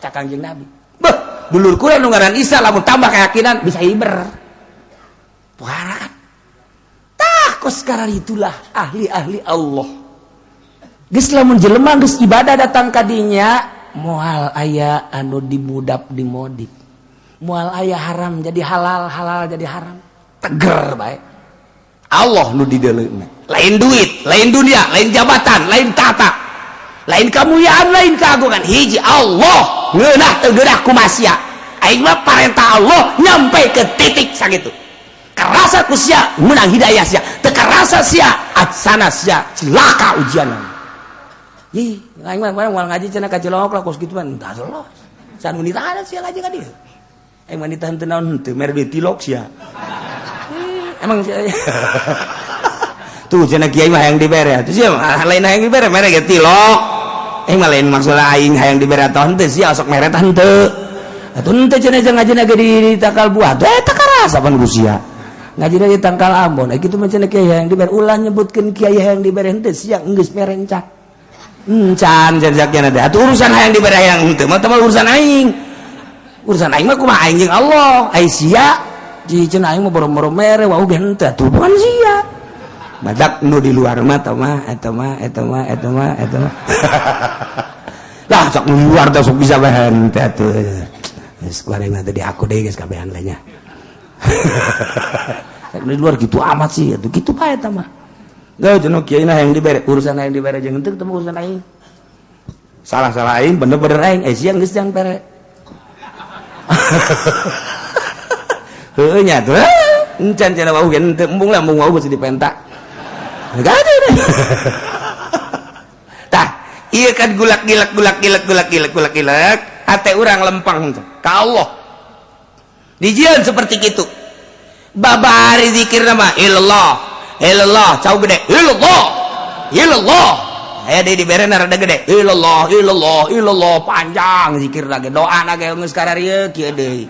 Cak Kangjeng Nabi. Beuh, dulur kurang nu ngaran Isa lamun tambah keyakinan bisa hiber. Puara kan. Tah kos sekarang itulah ahli-ahli Allah. Geus lamun jelema geus ibadah datang ka dinya moal aya anu dimudap dimodif. Mual aya haram jadi halal, halal jadi haram. Teger bae. Allah nu dideuleuhna. Lain duit, lain dunia, lain jabatan, lain tata, lain kamuliaan, lain keagungan. Hiji Allah ngeunah teu geurah ku masia. Aing mah parentah Allah nyampe ke titik sakitu. Karasa ku sia menang hidayah sia, teu karasa sia adsana sia cilaka ujianan. Ih, aing mah moal ngaji cenah ka Cilongok lah kos kituan. Tah Allah. San wanita ada sia ngaji ka dieu. Emang ditahan tenaun henteu mere duit tilok sia. Emang tuh cenah kiai mah hayang dibere. Tuh sia lain hayang dibere mere ge tilok. Emang lain maksud aing hayang dibere atawa henteu sia sok mere tah henteu. Atuh henteu cenah ngajina ge di Takal Buah. Teh teu karasa pan ku sia. Ngajina di Tangkal Ambon. Kitu mah cenah kiai hayang dibere. Ulah nyebutkeun kiai hayang dibere henteu sia geus mere encan. Encan jajakna teh. Atuh urusan hayang dibere hayang henteu mah teh urusan aing. Urusan aing mah kumaha aing jeung Allah. Ai sia di cenah aing mah boro-boro mere wau ge henteu atuh bukan sia. Badak nu di luar mah eta mah. Lah sok nu luar teh sok bisa bae henteu atuh. Geus kuareng teh di aku deui geus kabehan lainnya. Sok di luar gitu amat sih atuh kitu bae eta mah. Geuh cenah kiai na hayang dibere urusan hayang dibere jeung henteu teh urusan aing. Salah-salah aing bener-bener aing sia geus jang pere. Heuh nya tuh encan cenah wau gen teu embung lambung wau geus dipentak. Gade deh. Tah, ieu kan gulak ate urang lempang ka Allah. Dijieun seperti kitu. Babari zikir nama ilallah, cau gede. Ilallah. Aya deui dibere rada gede. Ilallah panjang zikir lagi. Doa na ge geus kararieu kieu deui.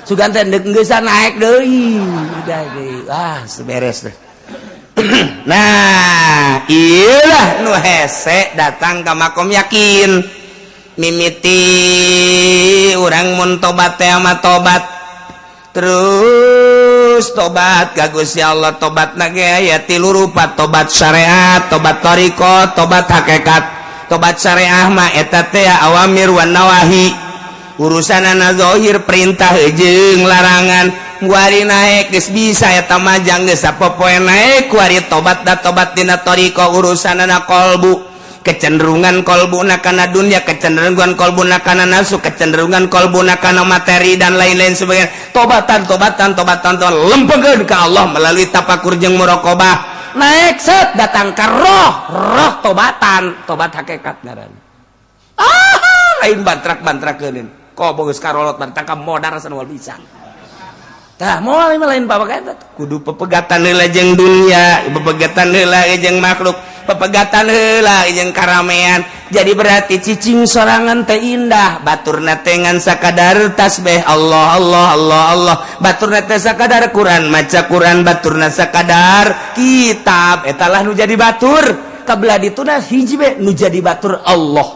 Sugan teh geusana naik deui. Udah deui. Beres deh. Nah, iyalah nu hese datang ka makom yakin. Mimiti urang mun tobat teh mah tobat. terus tobat ka Gusti Allah. Tobat nage aya 3 rupa, tobat syariat, tobat thariqah, tobat hakikat. Tobat syariah mah eta teh awamir wan nawahi, urusanana zahir perintah jeung larangan. Kuari naik geus bisa eta mah jang geus sapopoe naik kuari tobat da tobat dina thariqah urusanana qalbu, kecenderungan qalbuna kana dunia, kecenderungan qalbuna kana nafsu, kecenderungan qalbuna kana materi dan lain-lain sebagainya. Tobatan lempengkeun ka Allah melalui tafakur jeung muraqabah. Naik set datang ka roh tobatan, tobat hakikat ngaranna. Lain bantrak-bantrakeun. Ko bogeus karolot bantrak ka modar san wal bisa. Tah moal lain babagatan kudu pepegatan heula jeung dunia, pepegatan heula jeung makhluk, pepegatan heula jeung karamean. Jadi berarti cicing sorangan teh indah, baturna teh ngan sakadar tasbih Allah Allah Allah Allah, baturna teh sakadar Quran, maca Quran, baturna sakadar kitab. Eta lah nu jadi batur. Kabelah dituna hiji be nu jadi batur Allah.